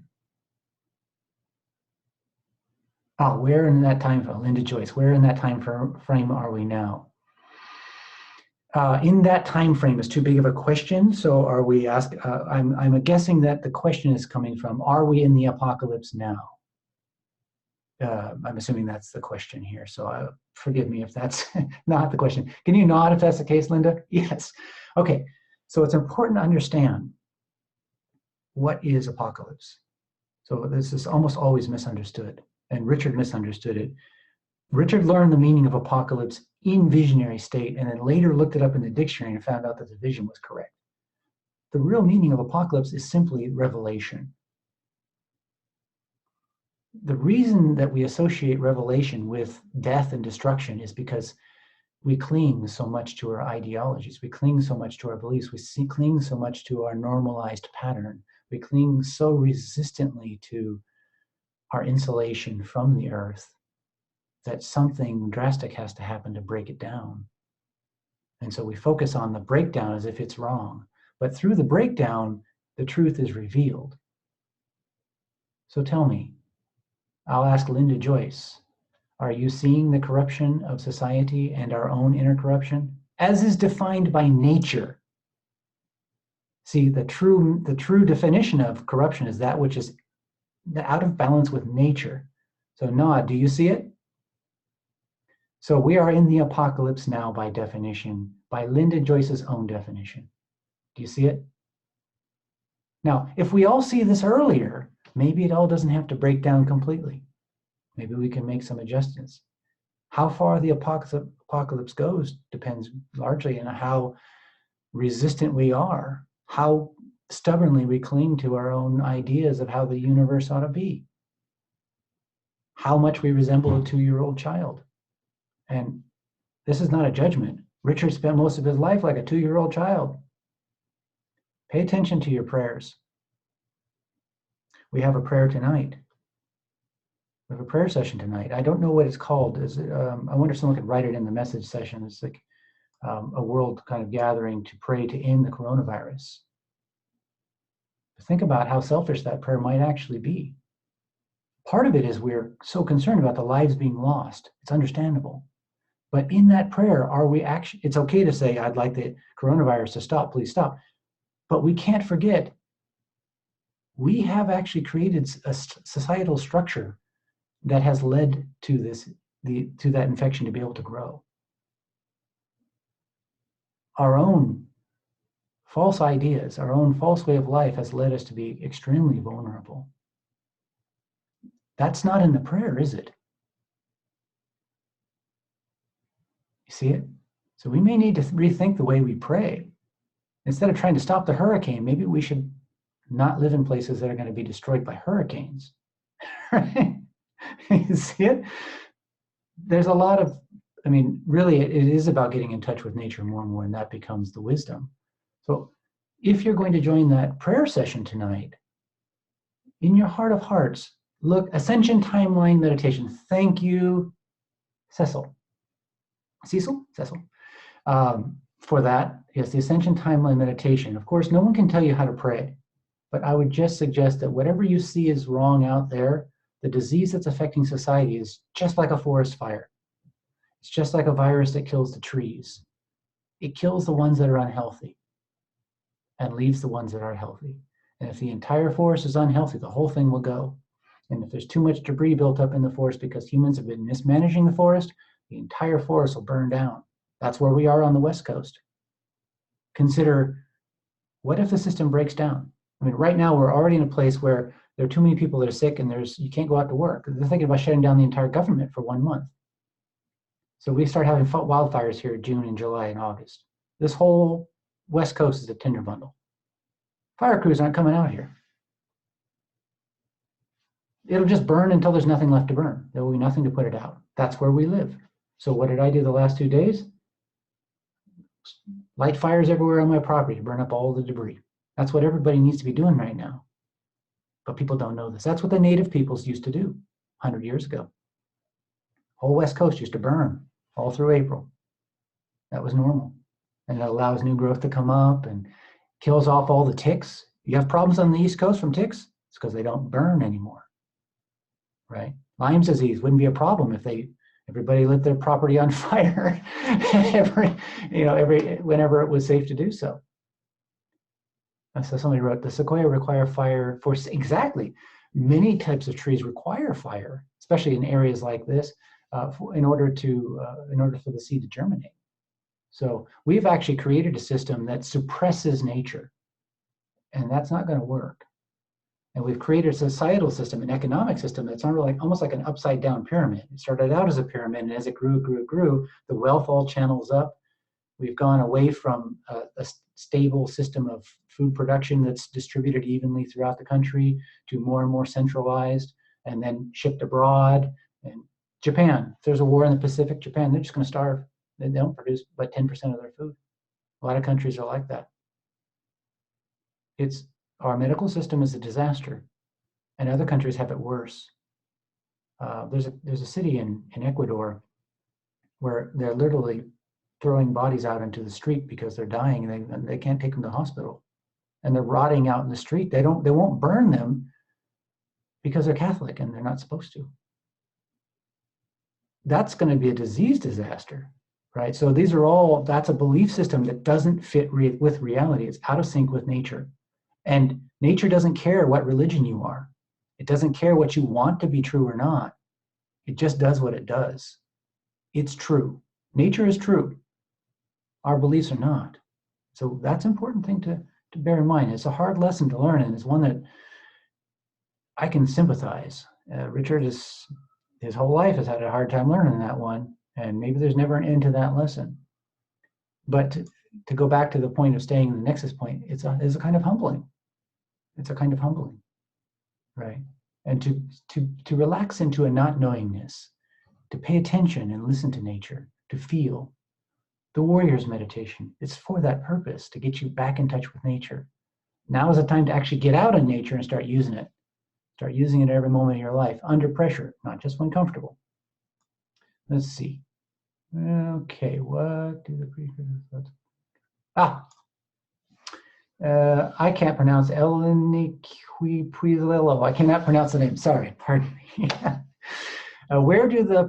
Oh, where in that time frame, Linda Joyce, where in that time frame are we now? In that time frame is too big of a question. So are we asking, I'm guessing that the question is coming from, are we in the apocalypse now? I'm assuming that's the question here. So forgive me if that's not the question. Can you nod if that's the case, Linda? Yes. Okay. So it's important to understand what is apocalypse. So this is almost always misunderstood. And Richard misunderstood it. Richard learned the meaning of apocalypse in visionary state and then later looked it up in the dictionary and found out that the vision was correct. The real meaning of apocalypse is simply revelation. The reason that we associate revelation with death and destruction is because we cling so much to our ideologies. We cling so much to our beliefs. We cling so much to our normalized pattern. We cling so resistantly to our insulation from the earth that something drastic has to happen to break it down. And so we focus on the breakdown as if it's wrong. But through the breakdown, the truth is revealed. So tell me, I'll ask Linda Joyce, are you seeing the corruption of society and our own inner corruption as is defined by nature? See, the true definition of corruption is that which is out of balance with nature. So nod, do you see it? So we are in the apocalypse now by definition, by Linda Joyce's own definition. Do you see it? Now, if we all see this earlier, Maybe it all doesn't have to break down completely. Maybe we can make some adjustments. How far the apocalypse goes depends largely on how resistant we are, how stubbornly we cling to our own ideas of how the universe ought to be, how much we resemble a 2-year-old child. And this is not a judgment. Richard spent most of his life like a 2-year-old child. Pay attention to your prayers. We have a prayer tonight. We have a prayer session tonight. I don't know what it's called. I wonder if someone could write it in the message session. It's like a world kind of gathering to pray to end the coronavirus. Think about how selfish that prayer might actually be. Part of it is we're so concerned about the lives being lost. It's understandable. But in that prayer, are we actually, it's okay to say, I'd like the coronavirus to stop, please stop. But we can't forget, we have actually created a societal structure that has led to that infection to be able to grow. Our own false ideas, our own false way of life has led us to be extremely vulnerable. That's not in the prayer, is it? You see it? So we may need to rethink the way we pray. Instead of trying to stop the hurricane, maybe we should not live in places that are going to be destroyed by hurricanes. Right? You see it? There's a lot of, I mean, really, it is about getting in touch with nature more and more, and that becomes the wisdom. So if you're going to join that prayer session tonight, in your heart of hearts, look, Ascension Timeline Meditation. Thank you, Cecil, for that. Yes, the Ascension Timeline Meditation. Of course, no one can tell you how to pray, but I would just suggest that whatever you see is wrong out there, the disease that's affecting society is just like a forest fire. It's just like a virus that kills the trees. It kills the ones that are unhealthy and leaves the ones that are healthy. And if the entire forest is unhealthy, the whole thing will go. And if there's too much debris built up in the forest because humans have been mismanaging the forest, the entire forest will burn down. That's where we are on the West Coast. Consider, what if the system breaks down? I mean, right now we're already in a place where there are too many people that are sick and you can't go out to work. They're thinking about shutting down the entire government for 1 month. So we start having wildfires here in June and July and August. This whole West Coast is a tinder bundle. Fire crews aren't coming out here. It'll just burn until there's nothing left to burn. There will be nothing to put it out. That's where we live. So what did I do the last 2 days? Light fires everywhere on my property to burn up all the debris. That's what everybody needs to be doing right now. But people don't know this. That's what the native peoples used to do 100 years ago. Whole West Coast used to burn all through April. That was normal. And it allows new growth to come up and kills off all the ticks. You have problems on the East Coast from ticks? It's because they don't burn anymore, right? Lyme's disease wouldn't be a problem if everybody lit their property on fire whenever it was safe to do so. And so somebody wrote, the sequoia require fire for, exactly. Many types of trees require fire, especially in areas like this, in order for the seed to germinate. So we've actually created a system that suppresses nature, and that's not going to work. And we've created a societal system, an economic system that's almost like an upside down pyramid. It started out as a pyramid, and as it grew, the wealth all channels up. We've gone away from a stable system of food production that's distributed evenly throughout the country to more and more centralized and then shipped abroad. And Japan, if there's a war in the Pacific, Japan, they're just going to starve. They don't produce but 10% of their food. A lot of countries are like that. Our medical system is a disaster, and other countries have it worse. There's a city in Ecuador where they're literally throwing bodies out into the street because they're dying and they can't take them to the hospital. And they're rotting out in the street. They won't burn them because they're Catholic and they're not supposed to. That's going to be a disease disaster, right? So that's a belief system that doesn't fit with reality. It's out of sync with nature. And nature doesn't care what religion you are. It doesn't care what you want to be true or not. It just does what it does. It's true. Nature is true. Our beliefs are not. So that's an important thing to bear in mind. It's a hard lesson to learn, and it's one that I can sympathize. Richard is, his whole life has had a hard time learning that one, and maybe there's never an end to that lesson. But to go back to the point of staying in the Nexus point, it's a kind of humbling. It's a kind of humbling, right? And to relax into a not knowingness, to pay attention and listen to nature, to feel. The warrior's meditation, it's for that purpose, to get you back in touch with nature. Now is the time to actually get out in nature and start using it. Start using it every moment of your life, under pressure, not just when comfortable. Let's see. Okay, what do the precursors thoughts? I can't pronounce Eleniquipuilelo. I cannot pronounce the name. Sorry, pardon me. Where do the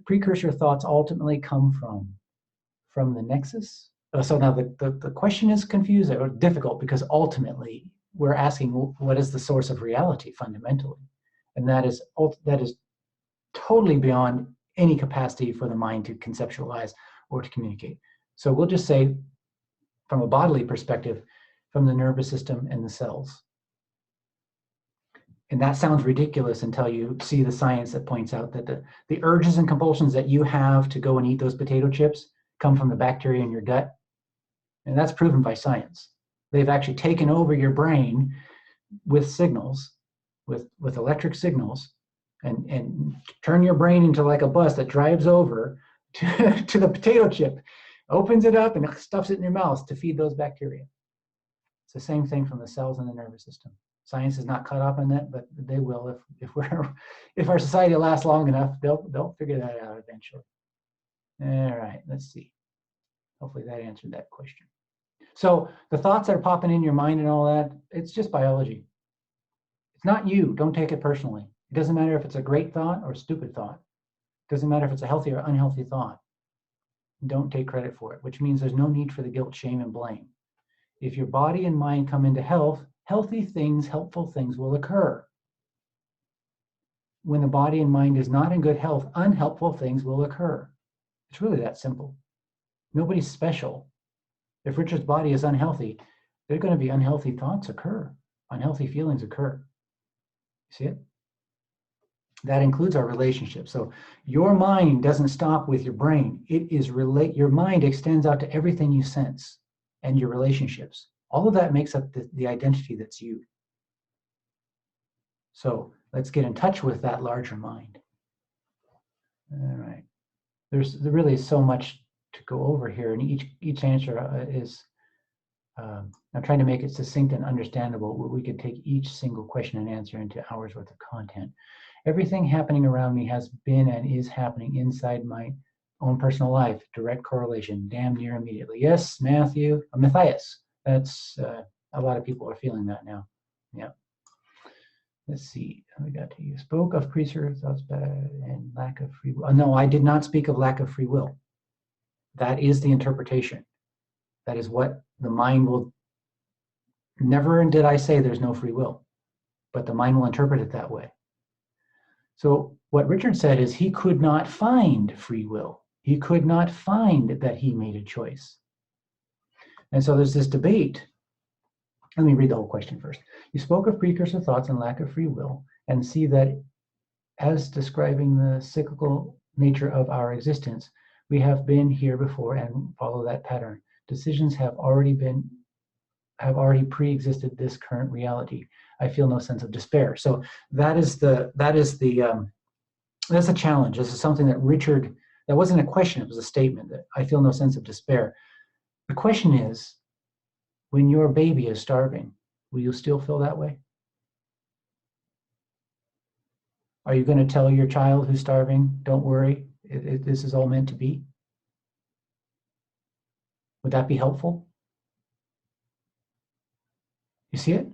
precursor thoughts ultimately come from? From the Nexus? So now the question is confusing or difficult because ultimately we're asking what is the source of reality fundamentally, and that is totally beyond any capacity for the mind to conceptualize or to communicate. So we'll just say, from a bodily perspective, from the nervous system and the cells. And that sounds ridiculous until you see the science that points out that the urges and compulsions that you have to go and eat those potato chips come from the bacteria in your gut. And that's proven by science. They've actually taken over your brain with signals, with electric signals, and turn your brain into like a bus that drives over to the potato chip, opens it up and stuffs it in your mouth to feed those bacteria. It's the same thing from the cells in the nervous system. Science is not caught up in that, but they will if our society lasts long enough, they'll figure that out eventually. All right, let's see. Hopefully that answered that question. So the thoughts that are popping in your mind and all that, it's just biology. It's not you. Don't take it personally. It doesn't matter if it's a great thought or a stupid thought. It doesn't matter if it's a healthy or unhealthy thought. Don't take credit for it, which means there's no need for the guilt, shame, and blame. If your body and mind come into health, healthy things, helpful things will occur. When the body and mind is not in good health, unhelpful things will occur. It's really that simple. Nobody's special. If Richard's body is unhealthy, there are going to be unhealthy thoughts occur, unhealthy feelings occur. See it? That includes our relationship. So your mind doesn't stop with your brain. It is your mind extends out to everything you sense and your relationships. All of that makes up the identity that's you. So let's get in touch with that larger mind. All right. There really is so much to go over here, and each answer is, I'm trying to make it succinct and understandable. We could take each single question and answer into hours worth of content. Everything happening around me has been and is happening inside my own personal life. Direct correlation, damn near immediately. Yes, Matthias. That's, a lot of people are feeling that now. Yeah. Let's see, we got to you. Spoke of precursor thoughts and lack of free will. No, I did not speak of lack of free will. That is the interpretation. That is what the mind will, never did I say there's no free will, but the mind will interpret it that way. So what Richard said is he could not find free will. He could not find that he made a choice. And so there's this debate. Let me read the whole question first. You spoke of precursor thoughts and lack of free will, and see that as describing the cyclical nature of our existence, we have been here before and follow that pattern. Decisions have already pre-existed this current reality. I feel no sense of despair. So that's a challenge. This is something that Richard, that wasn't a question, it was a statement, that I feel no sense of despair. The question is, when your baby is starving, will you still feel that way? Are you going to tell your child who's starving, don't worry, this is all meant to be? Would that be helpful? You see it?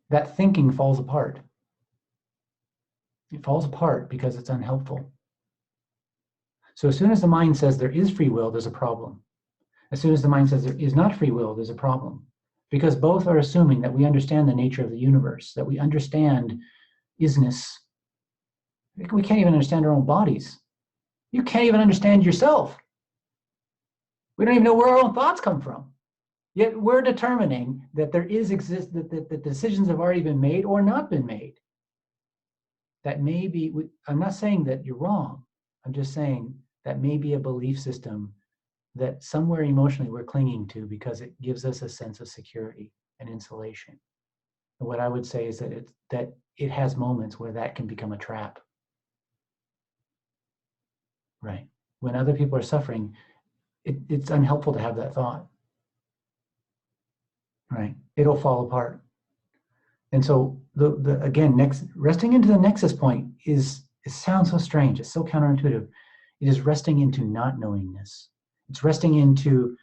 That thinking falls apart. It falls apart because it's unhelpful. So as soon as the mind says there is free will, there's a problem. As soon as the mind says there is not free will, there's a problem. Because both are assuming that we understand the nature of the universe, that we understand isness. We can't even understand our own bodies. You can't even understand yourself. We don't even know where our own thoughts come from. Yet we're determining that there is that the decisions have already been made or not been made. that may be, I'm not saying that you're wrong. I'm just saying that may be a belief system that somewhere emotionally we're clinging to because it gives us a sense of security and insulation. And what I would say is that it has moments where that can become a trap. Right. When other people are suffering, it's unhelpful to have that thought. Right. It'll fall apart. And so again, resting into the nexus point it sounds so strange. It's so counterintuitive. It is resting into not knowingness. It's resting into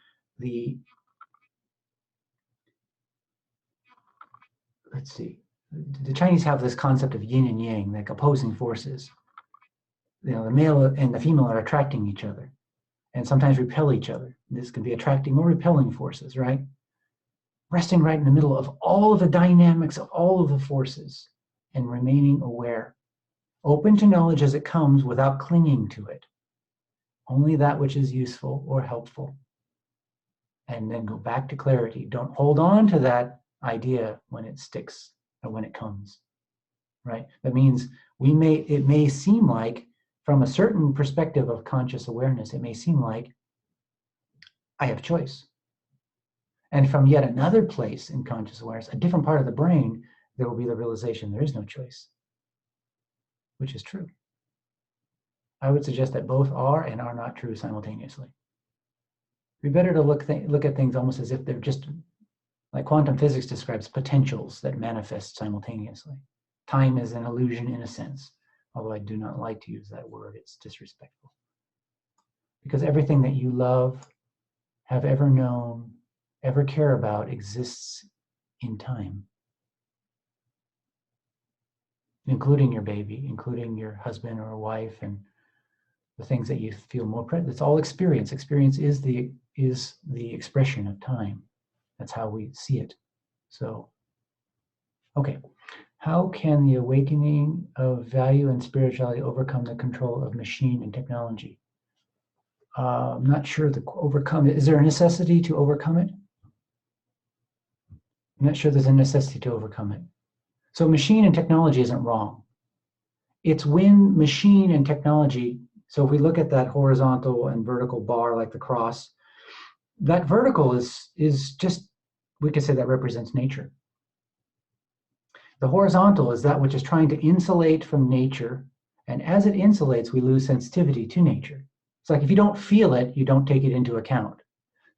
let's see. The Chinese have this concept of yin and yang, like opposing forces. You know, the male and the female are attracting each other and sometimes repel each other. This could be attracting or repelling forces, right? Resting right in the middle of all of the dynamics of all of the forces and remaining aware, open to knowledge as it comes without clinging to it. Only that which is useful or helpful. And then go back to clarity. Don't hold on to that idea when it sticks or when it comes, right? That means it may seem like, from a certain perspective of conscious awareness, it may seem like I have choice. And from yet another place in conscious awareness, a different part of the brain, there will be the realization there is no choice, which is true. I would suggest that both are and are not true simultaneously. It'd be better to look at things almost as if they're just, like quantum physics describes, potentials that manifest simultaneously. Time is an illusion in a sense, although I do not like to use that word, it's disrespectful. Because everything that you love, have ever known, ever care about exists in time. Including your baby, including your husband or wife, and the things that you feel more present. It's all experience. Experience is the expression of time. That's how we see it. So, okay. How can the awakening of value and spirituality overcome the control of machine and technology? I'm not sure overcome it. Is there a necessity to overcome it? I'm not sure there's a necessity to overcome it. So machine and technology isn't wrong. It's when machine and technology, so if we look at that horizontal and vertical bar like the cross, that vertical is just, we could say that represents nature. The horizontal is that which is trying to insulate from nature, and as it insulates, we lose sensitivity to nature. It's like if you don't feel it, you don't take it into account.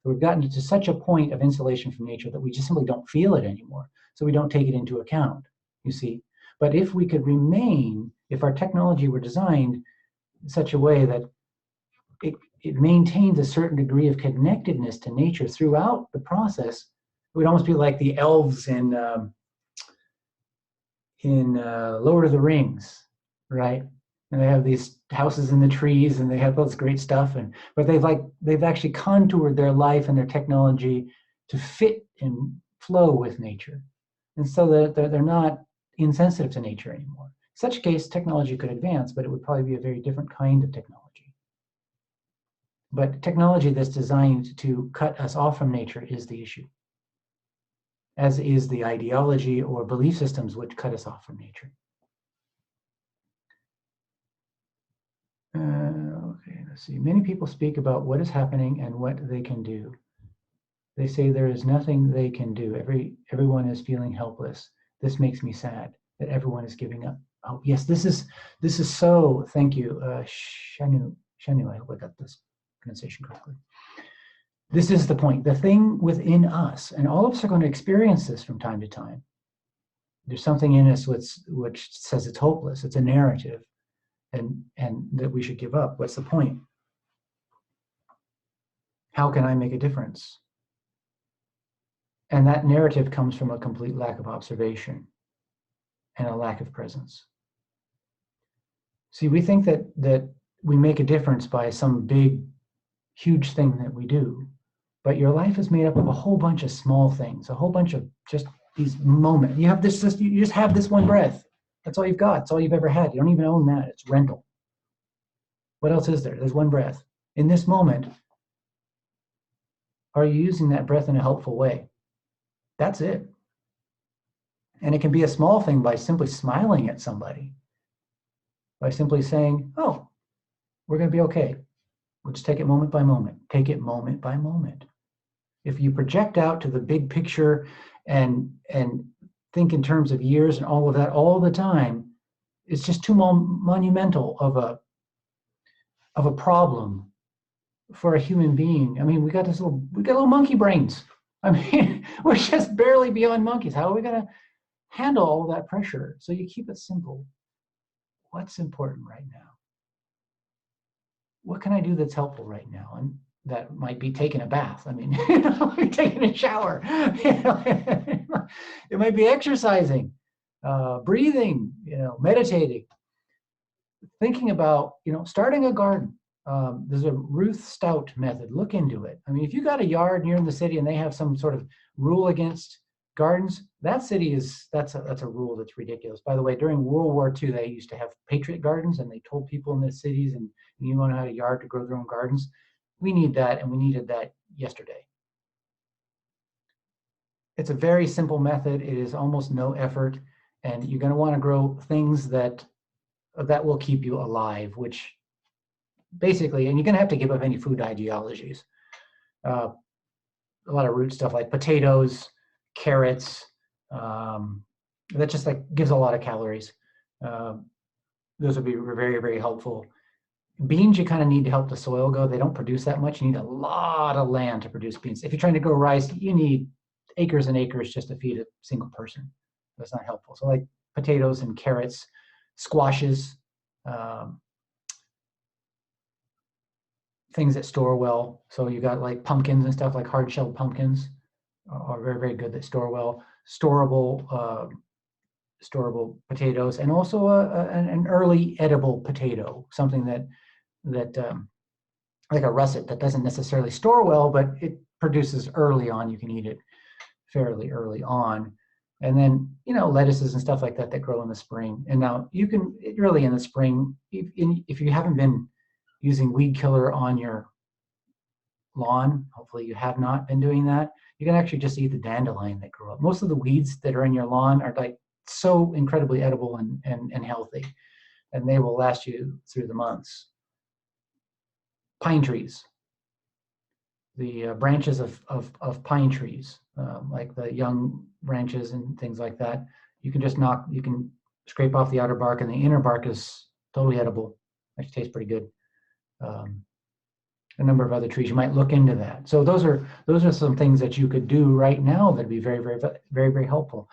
So we've gotten to such a point of insulation from nature that we just simply don't feel it anymore. So we don't take it into account, you see. But if we could remain, if our technology were designed in such a way that it maintains a certain degree of connectedness to nature throughout the process, it would almost be like the elves in Lord of the Rings, right? And they have these houses in the trees, and they have all this great stuff, but they've actually contoured their life and their technology to fit and flow with nature, and so that they're not insensitive to nature anymore. In such case, technology could advance, but it would probably be a very different kind of technology. But technology that's designed to cut us off from nature is the issue, as is the ideology or belief systems which cut us off from nature. Okay, let's see. Many people speak about what is happening and what they can do. They say there is nothing they can do. Everyone is feeling helpless. This makes me sad that everyone is giving up. Oh yes, this is so. Thank you, Shanu. I hope I got this pronunciation correctly. This is the point. The thing within us, and all of us are going to experience this from time to time. There's something in us which says it's hopeless. It's a narrative. And that we should give up. What's the point? How can I make a difference? And that narrative comes from a complete lack of observation and a lack of presence. See, we think that we make a difference by some big, huge thing that we do, but your life is made up of a whole bunch of small things, a whole bunch of just these moments. You just have this one breath. That's all you've got. It's all you've ever had. You don't even own that. It's rental. What else is there? There's one breath. In this moment, are you using that breath in a helpful way? That's it. And it can be a small thing by simply smiling at somebody. by simply saying, oh, we're going to be okay. We'll just take it moment by moment. Take it moment by moment. If you project out to the big picture and think in terms of years and all of that all the time, it's just too monumental of a problem for a human being. I mean, we got little monkey brains. I mean, we're just barely beyond monkeys. How are we going to handle all that pressure? So you keep it simple. What's important right now? What can I do that's helpful right now? And that might be taking a bath. I mean, taking a shower. It might be exercising, breathing, meditating, thinking about, starting a garden. There's a Ruth Stout method. Look into it. I mean, if you got a yard and you're in the city and they have some sort of rule against gardens, that city that's a rule that's ridiculous. By the way, during World War II, they used to have patriot gardens, and they told people in the cities and you want to have a yard to grow their own gardens. We need that, and we needed that yesterday. It's a very simple method. It is almost no effort, and you're going to want to grow things that will keep you alive, which basically, and you're going to have to give up any food ideologies. A lot of root stuff like potatoes, carrots, that just gives a lot of calories. Those would be very, very helpful. Beans, you kind of need to help the soil go. They don't produce that much. You need a lot of land to produce beans. If you're trying to grow rice, you need acres and acres just to feed a single person. That's not helpful. So like potatoes and carrots, squashes, things that store well. So you got like pumpkins and stuff, like hard-shelled pumpkins are very, very good that store well. Storable potatoes, and also an early edible potato, something that like a russet that doesn't necessarily store well, but it produces early on. You can eat it fairly early on. And then, lettuces and stuff like that grow in the spring. And now you can really in the spring, if you haven't been using weed killer on your lawn, hopefully you have not been doing that, you can actually just eat the dandelion that grow up. Most of the weeds that are in your lawn are like so incredibly edible and healthy, and they will last you through the months. Pine trees, the branches of pine trees, like the young branches and things like that, you can scrape off the outer bark, and the inner bark is totally edible. Actually tastes pretty good. A number of other trees, you might look into that. So those are some things that you could do right now that'd be very, very, very, very helpful.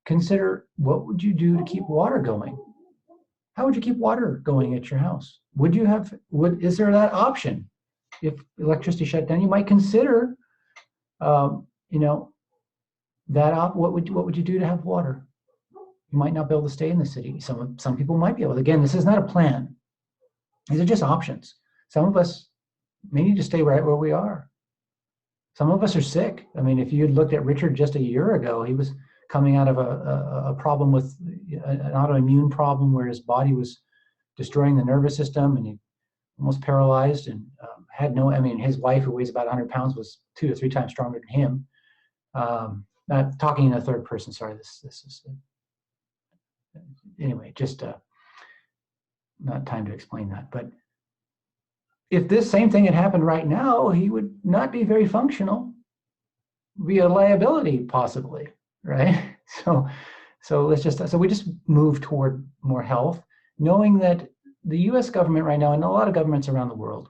Consider, what would you do to keep water going? How would you keep water going at your house? Is there that option? If electricity shut down, you might consider, what would you do to have water? You might not be able to stay in the city. Some people might be able to. Again, this is not a plan. These are just options. Some of us may need to stay right where we are. Some of us are sick. I mean, if you had looked at Richard just a year ago, he was coming out of a problem with an autoimmune problem where his body was destroying the nervous system, and he almost paralyzed, and his wife, who weighs about 100 pounds, was 2 to 3 times stronger than him. Not talking in a third person, sorry, this is, anyway, just not time to explain that. But if this same thing had happened right now, he would not be very functional, be a liability possibly, right? So we just move toward more health, knowing that the U.S. government right now, and a lot of governments around the world,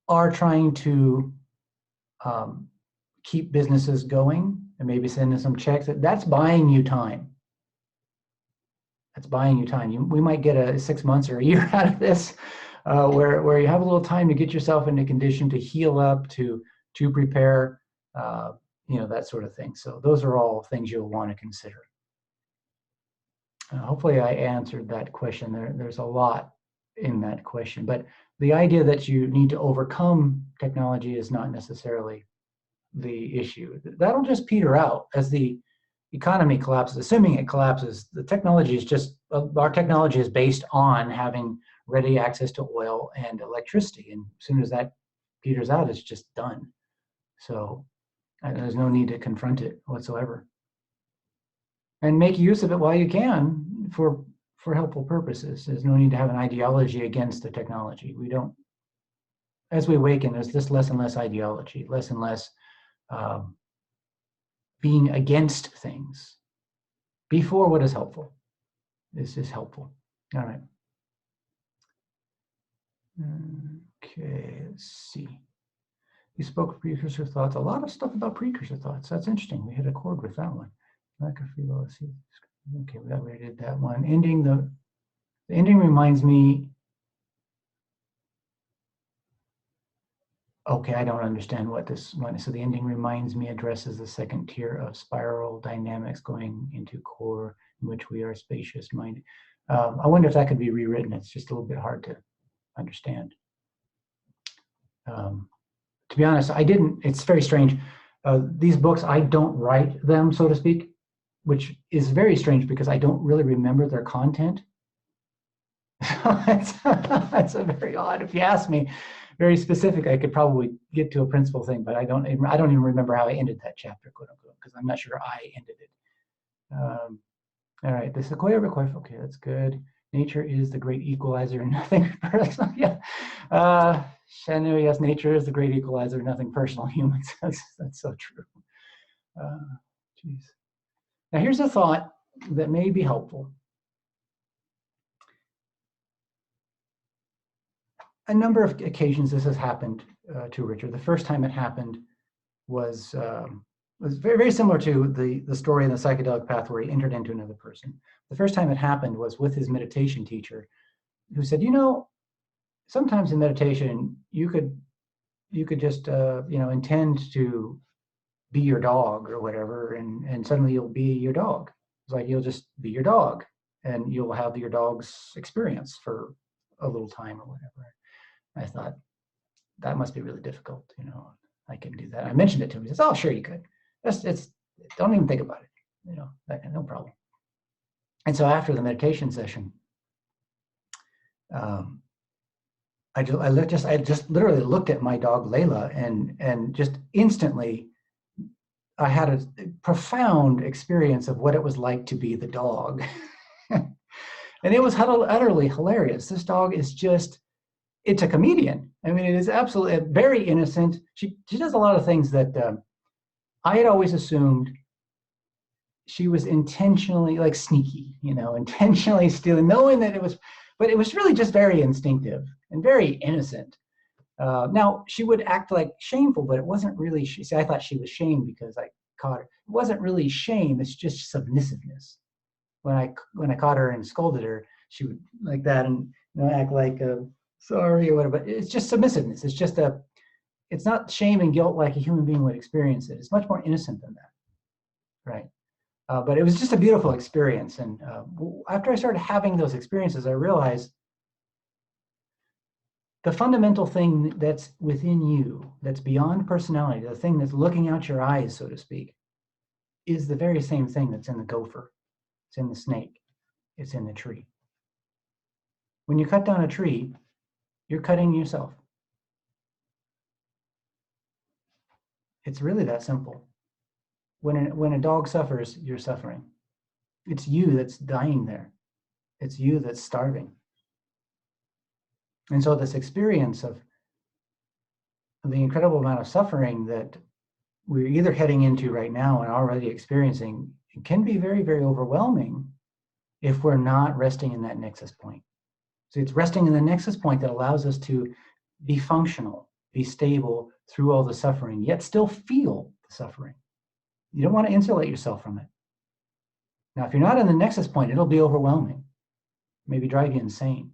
are trying to keep businesses going and maybe send in some checks. That's buying you time. That's buying you time. We might get a 6 months or a year out of this, where you have a little time to get yourself into condition to heal up, to prepare, that sort of thing. So those are all things you'll want to consider. Hopefully I answered that question. There's a lot in that question, but the idea that you need to overcome technology is not necessarily the issue. That'll just peter out as the economy collapses. Assuming it collapses, our technology is based on having ready access to oil and electricity, and as soon as that peters out, it's just done. So there's no need to confront it whatsoever. And make use of it while you can for for helpful purposes. There's no need to have an ideology against the technology. We don't, as we awaken, there's this less and less ideology, less and less being against things. Before what is helpful. This is helpful. All right. Okay, let's see. You spoke of precursor thoughts. A lot of stuff about precursor thoughts. That's interesting. We hit a chord with that one. Okay, we already did that one. Ending, the ending reminds me. Okay, I don't understand what this one is. So the ending reminds me addresses the second tier of spiral dynamics going into core, in which we are spacious minded. I wonder if that could be rewritten. It's just a little bit hard to understand. To be honest, I didn't. It's very strange. These books, I don't write them, so to speak, which is very strange because I don't really remember their content. It's a very odd. If you ask me, very specific, I could probably get to a principal thing, but I don't even remember how I ended that chapter, quote unquote, because I'm not sure I ended it. All right, the Sequoia request. Okay, that's good. Nature is the great equalizer, nothing personal. Yeah. Shanu, yes, nature is the great equalizer, nothing personal. Humans. That's so true. Geez. Now here's a thought that may be helpful. A number of occasions this has happened to Richard. The first time it happened was very, very similar to the story in the psychedelic path where he entered into another person. The first time it happened was with his meditation teacher, who said, you know, sometimes in meditation you could just you know, intend to be your dog or whatever, and suddenly you'll be your dog. It's like you'll just be your dog, and you'll have your dog's experience for a little time or whatever. I thought, that must be really difficult, you know. I can do that. I mentioned it to him. He says, "Oh, sure, you could. It's don't even think about it, you know. No problem." And so after the meditation session, I just literally looked at my dog Layla, and just instantly, I had a profound experience of what it was like to be the dog, and it was utterly hilarious. This dog is just. It's a comedian. I mean, it is absolutely very innocent. She does a lot of things that I had always assumed she was intentionally, like, sneaky, you know, intentionally stealing, knowing that it was, but it was really just very instinctive and very innocent. Now, she would act like shameful, but it wasn't really, see, I thought she was shamed because I caught her. It wasn't really shame, it's just submissiveness. When I caught her and scolded her, she would like that and, you know, act like sorry or whatever. But it's just submissiveness. It's just it's not shame and guilt like a human being would experience it. It's much more innocent than that, right? But it was just a beautiful experience. And after I started having those experiences, I realized the fundamental thing that's within you, that's beyond personality, the thing that's looking out your eyes, so to speak, is the very same thing that's in the gopher. It's in the snake. It's in the tree. When you cut down a tree, you're cutting yourself. It's really that simple. When a dog suffers, you're suffering. It's you that's dying there. It's you that's starving. And so this experience of the incredible amount of suffering that we're either heading into right now and already experiencing, it can be very, very overwhelming if we're not resting in that nexus point. So it's resting in the nexus point that allows us to be functional, be stable through all the suffering, yet still feel the suffering. You don't want to insulate yourself from it. Now, if you're not in the nexus point, it'll be overwhelming, maybe drive you insane,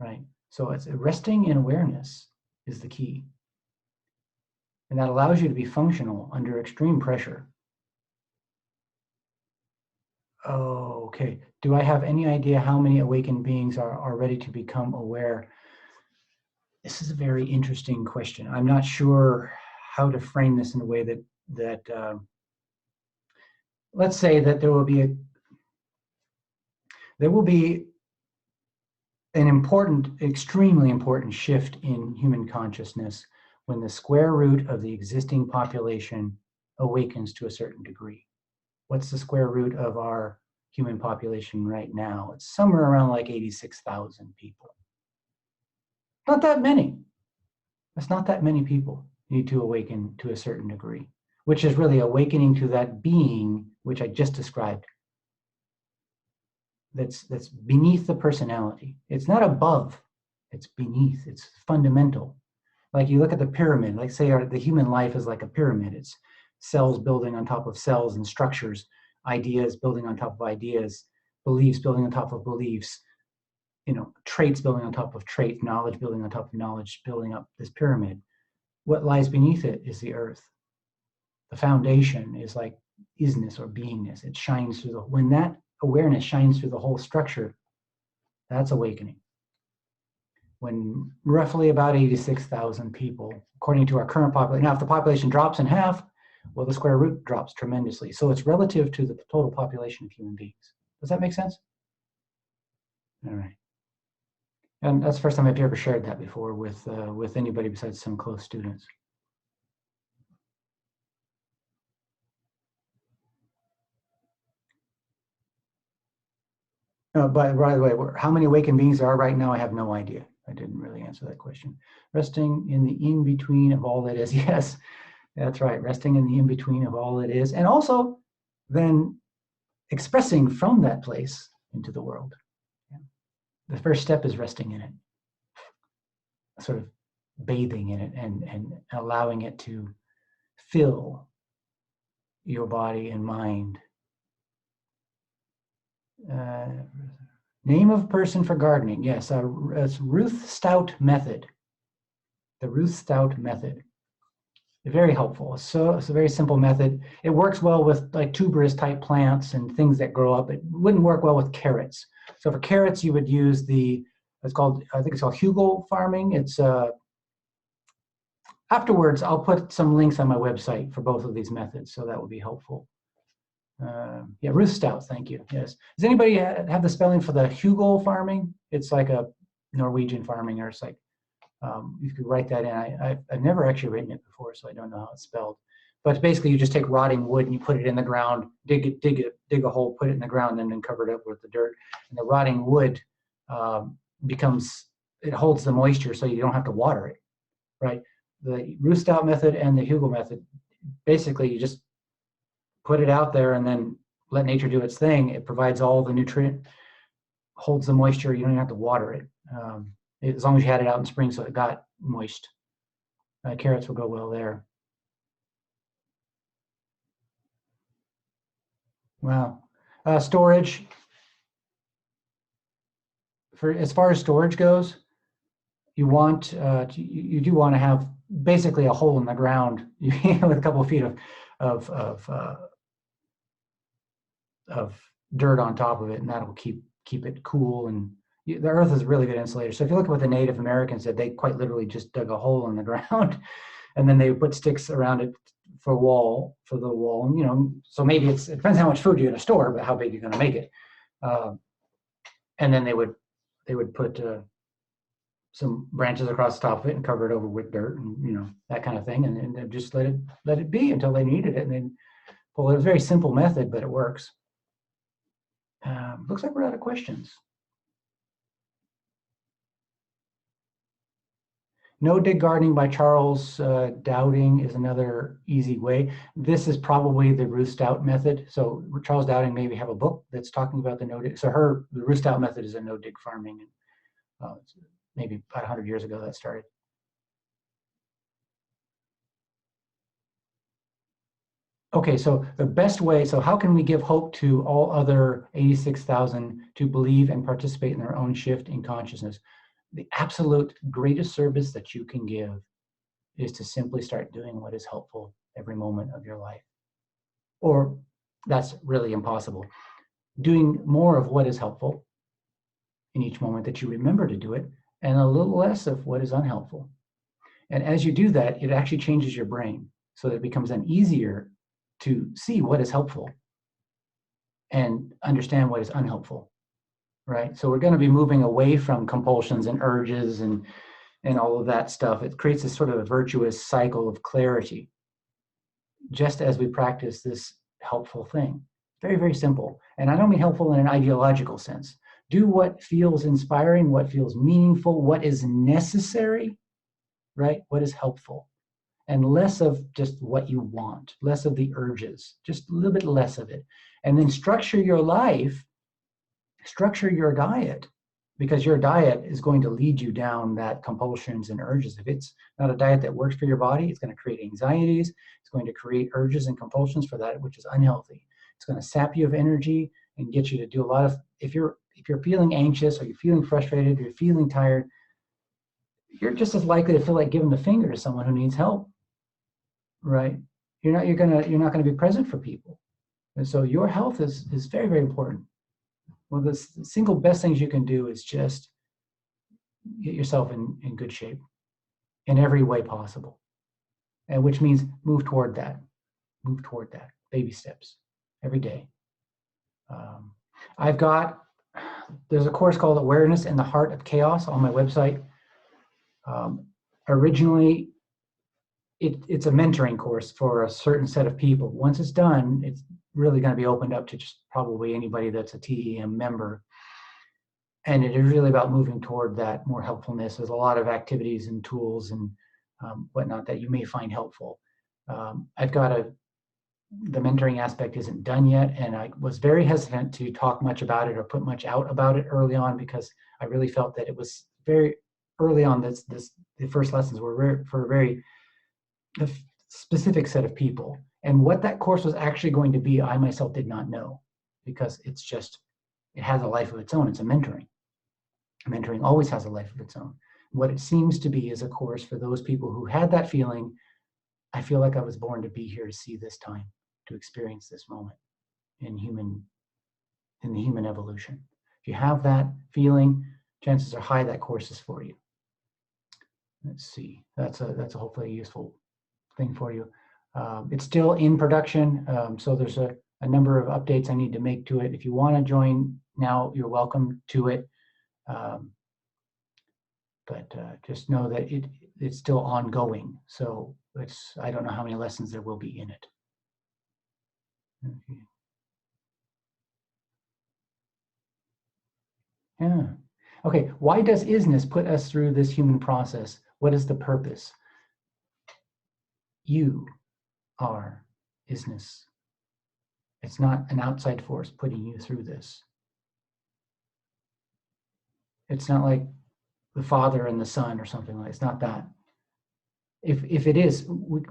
right? So it's resting in awareness is the key. And that allows you to be functional under extreme pressure. Oh, okay. Do I have any idea how many awakened beings are ready to become aware? This is a very interesting question. I'm not sure how to frame this in a way that let's say that there will be an important, extremely important shift in human consciousness when the square root of the existing population awakens to a certain degree. What's the square root of our human population right now. It's somewhere around like 86,000 people. Not that many. That's not that many people need to awaken to a certain degree, which is really awakening to that being which I just described. That's beneath the personality. It's not above, it's beneath, it's fundamental. Like you look at the pyramid, like say the human life is like a pyramid. It's cells building on top of cells and structures, ideas building on top of ideas, beliefs building on top of beliefs, traits building on top of traits, knowledge building on top of knowledge, building up this pyramid. What lies beneath it is the earth. The foundation is like isness or beingness. It shines through when that awareness shines through the whole structure, that's awakening. When roughly about 86,000 people, according to our current population, now if the population drops in half, well, the square root drops tremendously. So it's relative to the total population of human beings. Does that make sense? All right. And that's the first time I've ever shared that before with anybody besides some close students. By the way, how many awakened beings there are right now, I have no idea. I didn't really answer that question. Resting in the in-between of all that is. Yes, that's right. Resting in the in-between of all that is. And also then expressing from that place into the world. Yeah. The first step is resting in it. Sort of bathing in it and allowing it to fill your body and mind. Name of person for gardening. Yes, it's Ruth Stout method. The Ruth Stout method. Very helpful. So it's a very simple method. It works well with like tuberous type plants and things that grow up. It wouldn't work well with carrots. So for carrots, you would use I think it's called Hugel farming. It's afterwards, I'll put some links on my website for both of these methods, so that would be helpful. Yeah, Ruth Stout, thank you. Yes. Does anybody have the spelling for the Hugel farming? It's like a Norwegian farming, or it's like, you could write that in. I've never actually written it before, so I don't know how it's spelled. But basically, you just take rotting wood and you put it in the ground, dig a hole, put it in the ground, and then cover it up with the dirt. And the rotting wood it holds the moisture, so you don't have to water it, right? The Ruth Stout method and the Hugel method, basically, you just put it out there and then let nature do its thing. It provides all the nutrient, holds the moisture. You don't even have to water it. As long as you had it out in spring so it got moist. Carrots will go well there. Wow. Storage. As far as storage goes, you do want to have basically a hole in the ground with a couple of feet of dirt on top of it, and that'll keep it cool. And the earth is a really good insulator. So if you look at what the Native Americans did, they quite literally just dug a hole in the ground, and then they put sticks around it for the wall. And so maybe it depends how much food you're going to store, but how big you're going to make it. And then they would put some branches across the top of it and cover it over with dirt and that kind of thing, and just let it be until they needed it. And then pull it. It's a very simple method, but it works. Looks like we're out of questions. No Dig Gardening by Charles Dowding is another easy way. This is probably the Ruth Stout method. So Charles Dowding maybe have a book that's talking about the no dig. So the Ruth Stout method is a no dig farming. Maybe about 100 years ago that started. Okay, so the best way, so how can we give hope to all other 86,000 to believe and participate in their own shift in consciousness? The absolute greatest service that you can give is to simply start doing what is helpful every moment of your life. Or that's really impossible. Doing more of what is helpful in each moment that you remember to do it, and a little less of what is unhelpful. And as you do that, it actually changes your brain so that it becomes then easier to see what is helpful and understand what is unhelpful, right? So we're going to be moving away from compulsions and urges and all of that stuff. It creates this sort of a virtuous cycle of clarity, just as we practice this helpful thing. Very, very simple. And I don't mean helpful in an ideological sense. Do what feels inspiring, what feels meaningful, what is necessary, right? What is helpful. And less of just what you want, less of the urges, just a little bit less of it. And then structure your life, structure your diet, because your diet is going to lead you down that compulsions and urges. If it's not a diet that works for your body, it's going to create anxieties. It's going to create urges and compulsions for that, which is unhealthy. It's going to sap you of energy and get you to do a lot of, if you're feeling anxious or you're feeling frustrated, or you're feeling tired, you're just as likely to feel like giving the finger to someone who needs help, right? You're not going to be present for people. And so your health is very, very important. Well, the single best things you can do is just get yourself in good shape in every way possible. And which means move toward that, baby steps every day. There's a course called Awareness in the Heart of Chaos on my website. Originally, it's a mentoring course for a certain set of people. Once it's done, it's really going to be opened up to just probably anybody that's a TEM member. And it is really about moving toward that more helpfulness. There's a lot of activities and tools and whatnot that you may find helpful. The mentoring aspect isn't done yet, and I was very hesitant to talk much about it or put much out about it early on, because I really felt that it was very early on. The first lessons were for a very specific set of people, and what that course was actually going to be, I myself did not know, because it has a life of its own. It's a mentoring. Mentoring always has a life of its own. What it seems to be is a course for those people who had that feeling, I feel like I was born to be here to see this time, to experience this moment in the human evolution. If you have that feeling, chances are high that course is for you. Let's see. That's a hopefully useful thing for you. It's still in production, so there's a number of updates I need to make to it. If you want to join now, you're welcome to it. But just know that it's still ongoing. So I don't know how many lessons there will be in it. Okay. Yeah. Okay. Why does isness put us through this human process? What is the purpose? You are isness. It's not an outside force putting you through this. It's not like the Father and the Son or something like. It's not that. If it is,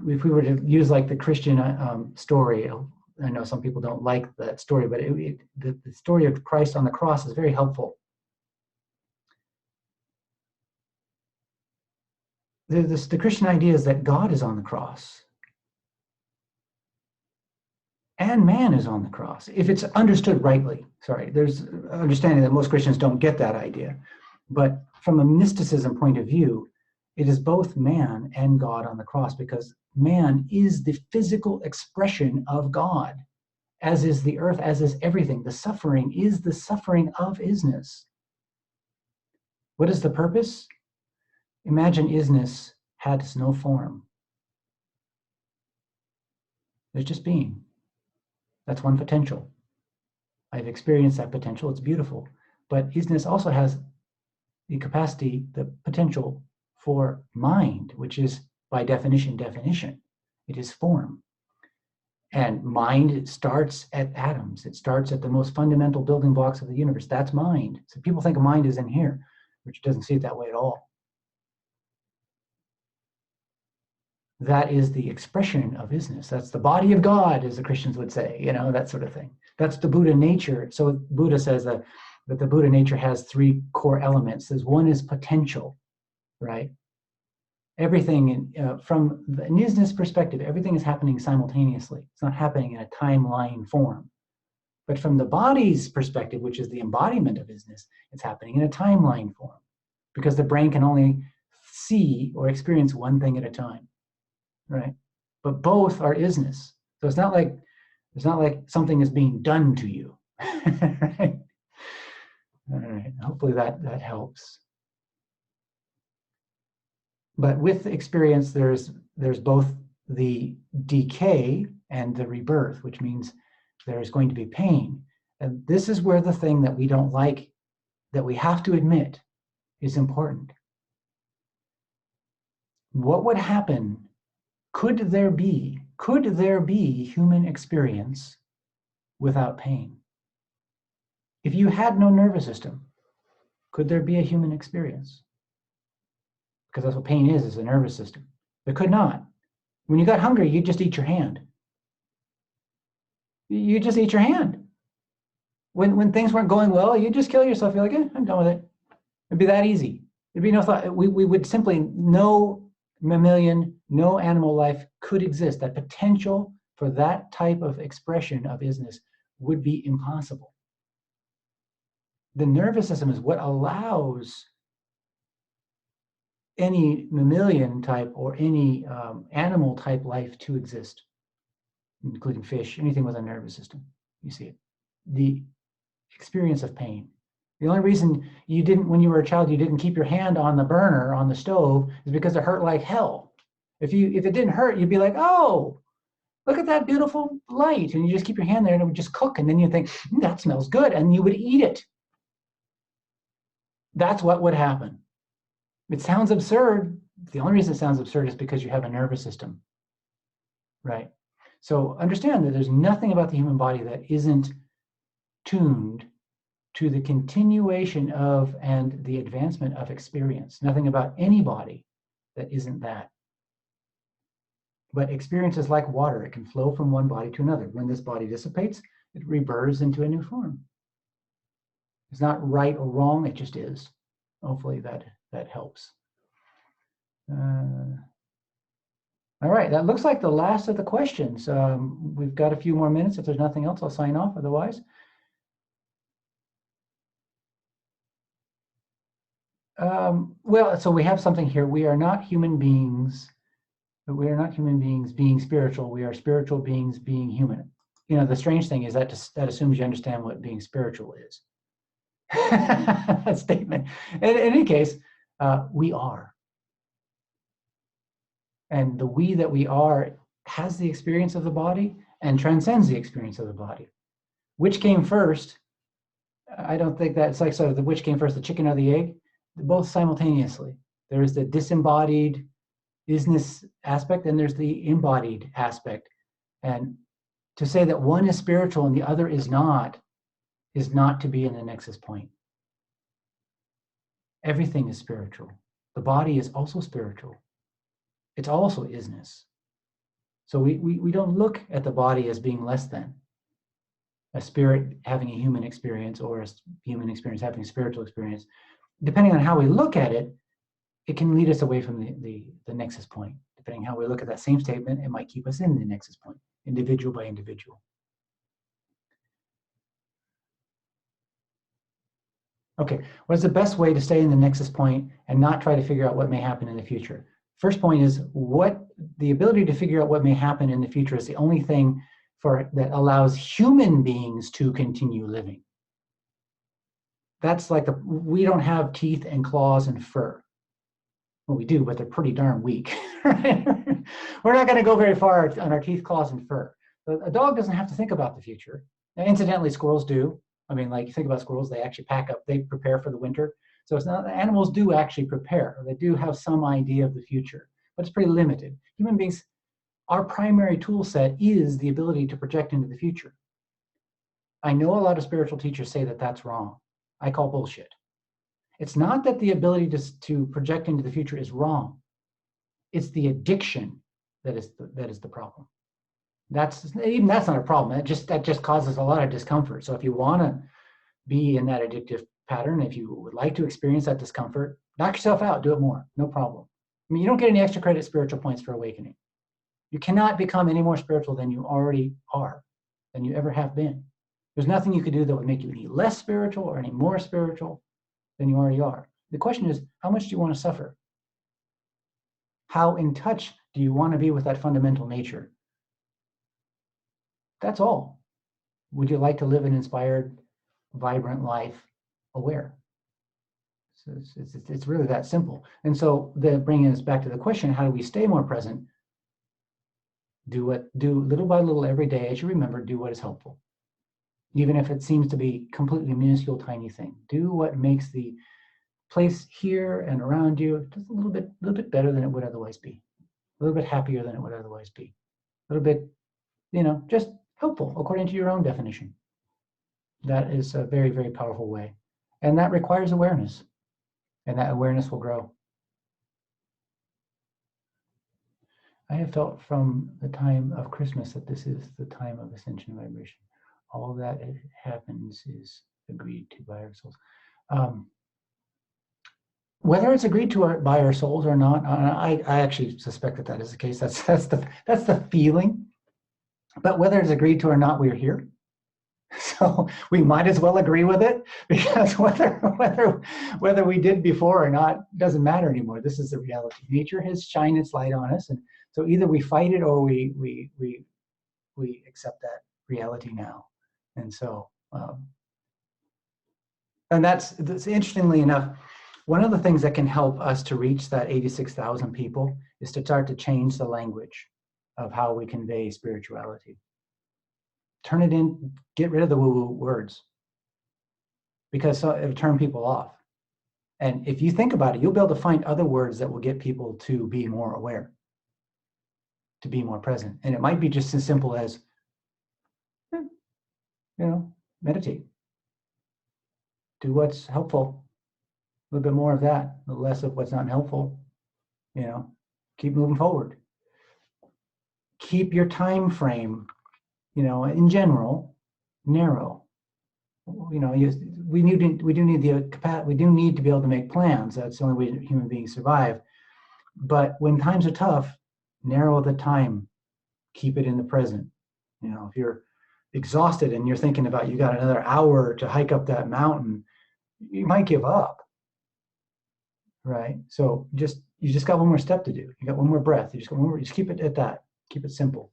if we were to use like the Christian story, I know some people don't like that story, but the story of Christ on the cross is very helpful. The Christian idea is that God is on the cross and man is on the cross, if it's understood rightly. Sorry, there's understanding that most Christians don't get that idea. But from a mysticism point of view, it is both man and God on the cross, because man is the physical expression of God, as is the earth, as is everything. The suffering is the suffering of isness. What is the purpose? Imagine isness has no form. There's just being. That's one potential. I've experienced that potential. It's beautiful. But isness also has the capacity, the potential for mind, which is by definition. It is form. And mind starts at atoms. It starts at the most fundamental building blocks of the universe. That's mind. So people think of mind is in here, which doesn't see it that way at all. That is the expression of isness. That's the body of God, as the Christians would say, that sort of thing. That's the Buddha nature. So Buddha says that the Buddha nature has three core elements. There's one is potential, right? Everything from the isness perspective, everything is happening simultaneously. It's not happening in a timeline form. But from the body's perspective, which is the embodiment of isness, it's happening in a timeline form, because the brain can only see or experience one thing at a time. Right, but both are isness. So it's not like something is being done to you. Right? All right. Hopefully that helps. But with experience, there's both the decay and the rebirth, which means There is going to be pain. And this is where the thing that we don't like, that we have to admit, is important. What would happen? Could there be human experience without pain? If you had no nervous system, could there be a human experience? Because that's what pain is a nervous system. There could not. When you got hungry, you'd just eat your hand. You just eat your hand. When things weren't going well, you just kill yourself. You're like, I'm done with it. It'd be that easy. There'd be no thought. We would simply, no mammalian, no animal life could exist. That potential for that type of expression of isness would be impossible. The nervous system is what allows any mammalian type or any animal type life to exist, including fish, anything with a nervous system. You see it. The experience of pain. The only reason you didn't, when you were a child, you didn't keep your hand on the burner, on the stove, is because it hurt like hell. If it didn't hurt, you'd be like, oh, look at that beautiful light. And you just keep your hand there and it would just cook. And then you think, that smells good. And you would eat it. That's what would happen. It sounds absurd. The only reason it sounds absurd is because you have a nervous system, right? So understand that there's nothing about the human body that isn't tuned to the continuation of and the advancement of experience. Nothing about any body that isn't that. But experience is like water. It can flow from one body to another. When this body dissipates, it rebirths into a new form. It's not right or wrong, it just is. Hopefully that helps. All right, that looks like the last of the questions. We've got a few more minutes. If there's nothing else, I'll sign off. Otherwise, well, so we have something here. We are not human beings. We are not human beings being spiritual. We are spiritual beings being human. You know, the strange thing is that assumes you understand what being spiritual is. That statement. In any case, we are. And the we that we are has the experience of the body and transcends the experience of the body. Which came first? I don't think that's like sort of the which came first, the chicken or the egg. Both simultaneously. There is the disembodied isness aspect and there's the embodied aspect. And to say that one is spiritual and the other is not to be in the nexus point. Everything is spiritual. The body is also spiritual. It's also isness. So we don't look at the body as being less than a spirit having a human experience or a human experience having a spiritual experience. Depending on how we look at it, it can lead us away from the nexus point. Depending on how we look at that same statement, it might keep us in the nexus point, individual by individual. Okay, what is the best way to stay in the nexus point and not try to figure out what may happen in the future? First point is the ability to figure out what may happen in the future is the only thing that allows human beings to continue living. That's like we don't have teeth and claws and fur. Well, we do, but they're pretty darn weak. Right? We're not going to go very far on our teeth, claws, and fur. A dog doesn't have to think about the future. Now, incidentally, squirrels do. I mean, like, you think about squirrels, they actually pack up, they prepare for the winter. So it's not, animals do actually prepare. They do have some idea of the future, but it's pretty limited. Human beings, our primary tool set is the ability to project into the future. I know a lot of spiritual teachers say that that's wrong. I call bullshit. It's not that the ability to project into the future is wrong. It's the addiction that is the problem. That's not a problem. That just causes a lot of discomfort. So if you want to be in that addictive pattern, if you would like to experience that discomfort, knock yourself out, do it more, no problem. I mean, you don't get any extra credit spiritual points for awakening. You cannot become any more spiritual than you already are, than you ever have been. There's nothing you could do that would make you any less spiritual or any more spiritual than you already are. The question is, how much do you want to suffer? How in touch do you want to be with that fundamental nature? That's all. Would you like to live an inspired, vibrant life, aware? So it's really that simple. And so then bringing us back to the question, how do we stay more present? Do little by little every day, as you remember, do what is helpful. even if it seems to be completely minuscule, tiny thing. Do what makes the place here and around you just a little bit better than it would otherwise be, a little bit happier than it would otherwise be, a little bit, just helpful according to your own definition. That is a very, very powerful way. And that requires awareness, and that awareness will grow. I have felt from the time of Christmas that this is the time of ascension vibration. All that happens is agreed to by our souls. Whether it's agreed to by our souls or not, I actually suspect that that is the case. That's the feeling. But whether it's agreed to or not, we're here. So we might as well agree with it, because whether we did before or not doesn't matter anymore. This is the reality. Nature has shined its light on us, and so either we fight it or we accept that reality now. And so, and that's interestingly enough, one of the things that can help us to reach that 86,000 people is to start to change the language of how we convey spirituality. Turn it in, get rid of the woo-woo words, because it'll turn people off. And if you think about it, you'll be able to find other words that will get people to be more aware, to be more present. And it might be just as simple as, meditate. Do what's helpful. A little bit more of that, a little less of what's not helpful. Keep moving forward. Keep your time frame, in general, narrow. We do need to be able to make plans. That's the only way human beings survive. But when times are tough, narrow the time. Keep it in the present. If you're exhausted and you're thinking about you got another hour to hike up that mountain, you might give up. Right? So you just got one more step to do. You got one more breath. You just got one more. Just keep it at that. Keep it simple.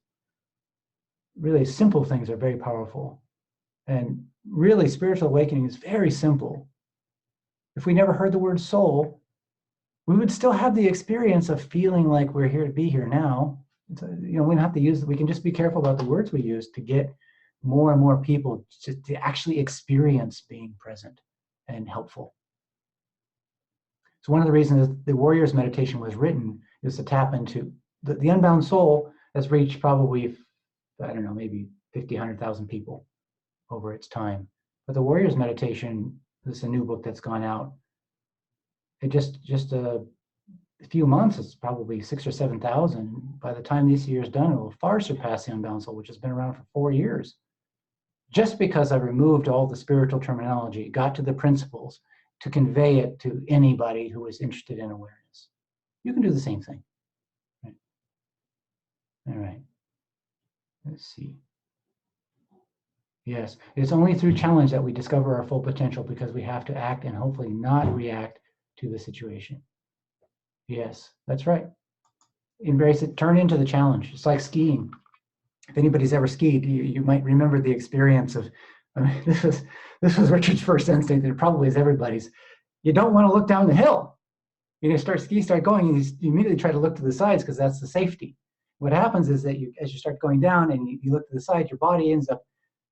Really, simple things are very powerful. And really, spiritual awakening is very simple. If we never heard the word soul, we would still have the experience of feeling like we're here to be here now. We don't have to use. We can just be careful about the words we use to get more and more people to actually experience being present and helpful. So one of the reasons the Warriors meditation was written is to tap into the Unbound Soul has reached probably, I don't know, maybe 50, 100,000 people over its time. But the Warriors meditation, this is a new book that's gone out. It just a few months, it's probably 6,000 or 7,000. By the time this year is done, it will far surpass the Unbound Soul, which has been around for 4 years. Just because I removed all the spiritual terminology, got to the principles to convey it to anybody who is interested in awareness. You can do the same thing. Right. All right. Let's see. Yes, it's only through challenge that we discover our full potential, because we have to act and hopefully not react to the situation. Yes, that's right. Embrace it, turn into the challenge. It's like skiing. If anybody's ever skied, you might remember the experience of, this was Richard's first instinct, and it probably is everybody's. You don't want to look down the hill. Start going, and you immediately try to look to the sides, because that's the safety. What happens is that as you start going down and you look to the side, your body ends up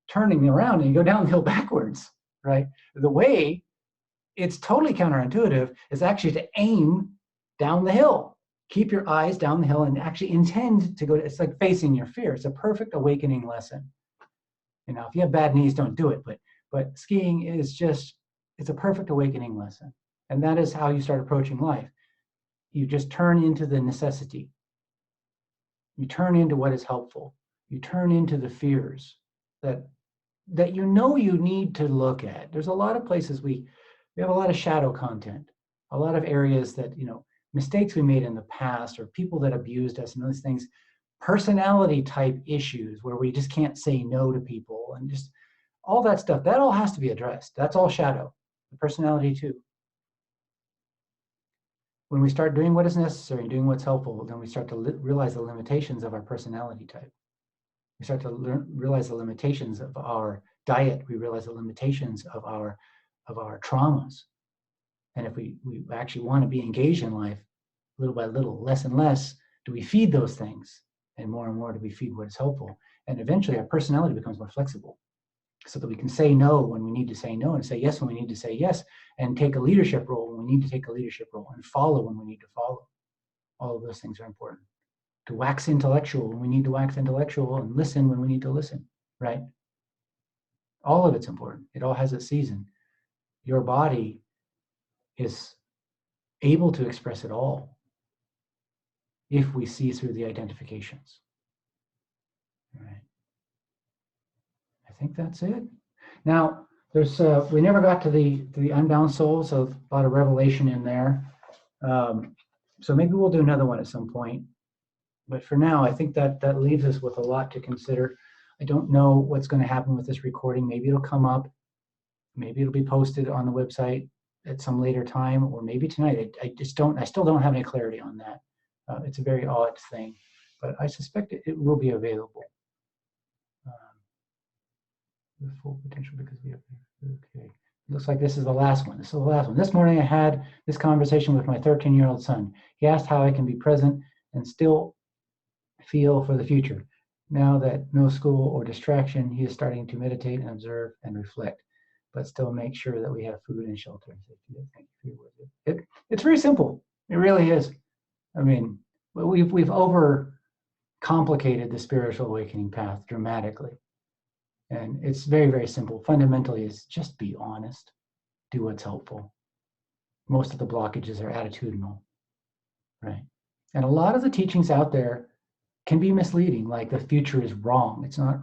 turning around and you go down the hill backwards, right? The way, it's totally counterintuitive, is actually to aim down the hill. Keep your eyes down the hill and actually intend to go. It's like facing your fear. It's a perfect awakening lesson. If you have bad knees, don't do it. But skiing is just, it's a perfect awakening lesson. And that is how you start approaching life. You just turn into the necessity. You turn into what is helpful. You turn into the fears that you need to look at. There's a lot of places we have a lot of shadow content, a lot of areas that, mistakes we made in the past, or people that abused us and those things, personality type issues where we just can't say no to people, and just all that stuff. That all has to be addressed. That's all shadow. The personality too. When we start doing what is necessary and doing what's helpful, then we start to realize the limitations of our personality type. We start to realize the limitations of our diet. We realize the limitations of our traumas. And if we actually want to be engaged in life, little by little, less and less, do we feed those things, and more do we feed what is helpful. And eventually our personality becomes more flexible. so that we can say no when we need to say no, and say yes when we need to say yes, and take a leadership role when we need to take a leadership role, and follow when we need to follow. All of those things are important. To wax intellectual when we need to wax intellectual, and listen when we need to listen, right? All of it's important. It all has its season. Your body is able to express it all if we see through the identifications. All right. I think that's it. Now, there's we never got to the Unbound Soul, so a lot of revelation in there. So maybe we'll do another one at some point. But for now, I think that leaves us with a lot to consider. I don't know what's going to happen with this recording. Maybe it'll come up. Maybe it'll be posted on the website at some later time, or maybe tonight. I still don't have any clarity on that. It's a very odd thing, but I suspect it will be available. The full potential, because we have, okay. Looks like this is the last one. This is the last one. This morning I had this conversation with my 13-year-old son. He asked how I can be present and still feel for the future. Now that no school or distraction, he is starting to meditate and observe and reflect, but still make sure that we have food and shelter. Thank you for your words. It's very simple. It really is. I mean, we've over complicated the spiritual awakening path dramatically. And it's very, very simple. Fundamentally, is just be honest. Do what's helpful. Most of the blockages are attitudinal, right? And a lot of the teachings out there can be misleading, like the future is wrong. It's not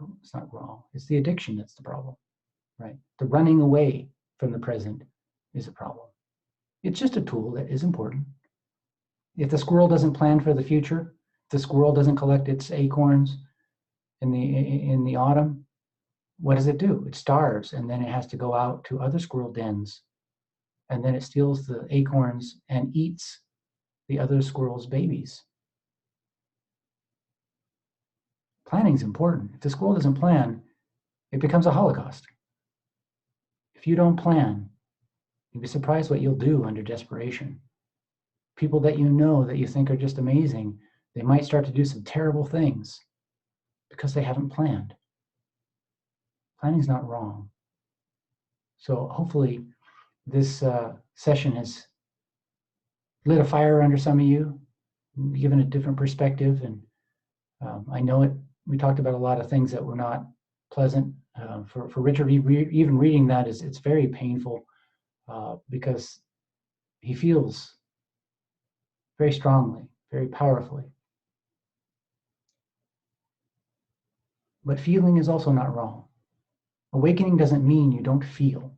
wrong. It's the addiction that's the problem, right? The running away from the present is a problem. It's just a tool that is important. If the squirrel doesn't plan for the future, if the squirrel doesn't collect its acorns in the autumn, what does it do? It starves, and then it has to go out to other squirrel dens, and then it steals the acorns and eats the other squirrel's babies. Planning is important. If the squirrel doesn't plan, it becomes a holocaust. If you don't plan, you'd be surprised what you'll do under desperation. People that you think are just amazing, they might start to do some terrible things because they haven't planned. Planning's not wrong. So hopefully this session has lit a fire under some of you, given a different perspective. And I know we talked about a lot of things that were not pleasant. For Richard, even reading that it's very painful because he feels very strongly, very powerfully. But feeling is also not wrong. Awakening doesn't mean you don't feel.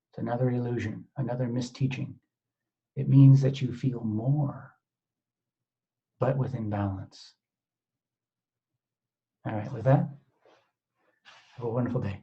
It's another illusion, another misteaching. It means that you feel more, but within balance. All right, with that, have a wonderful day.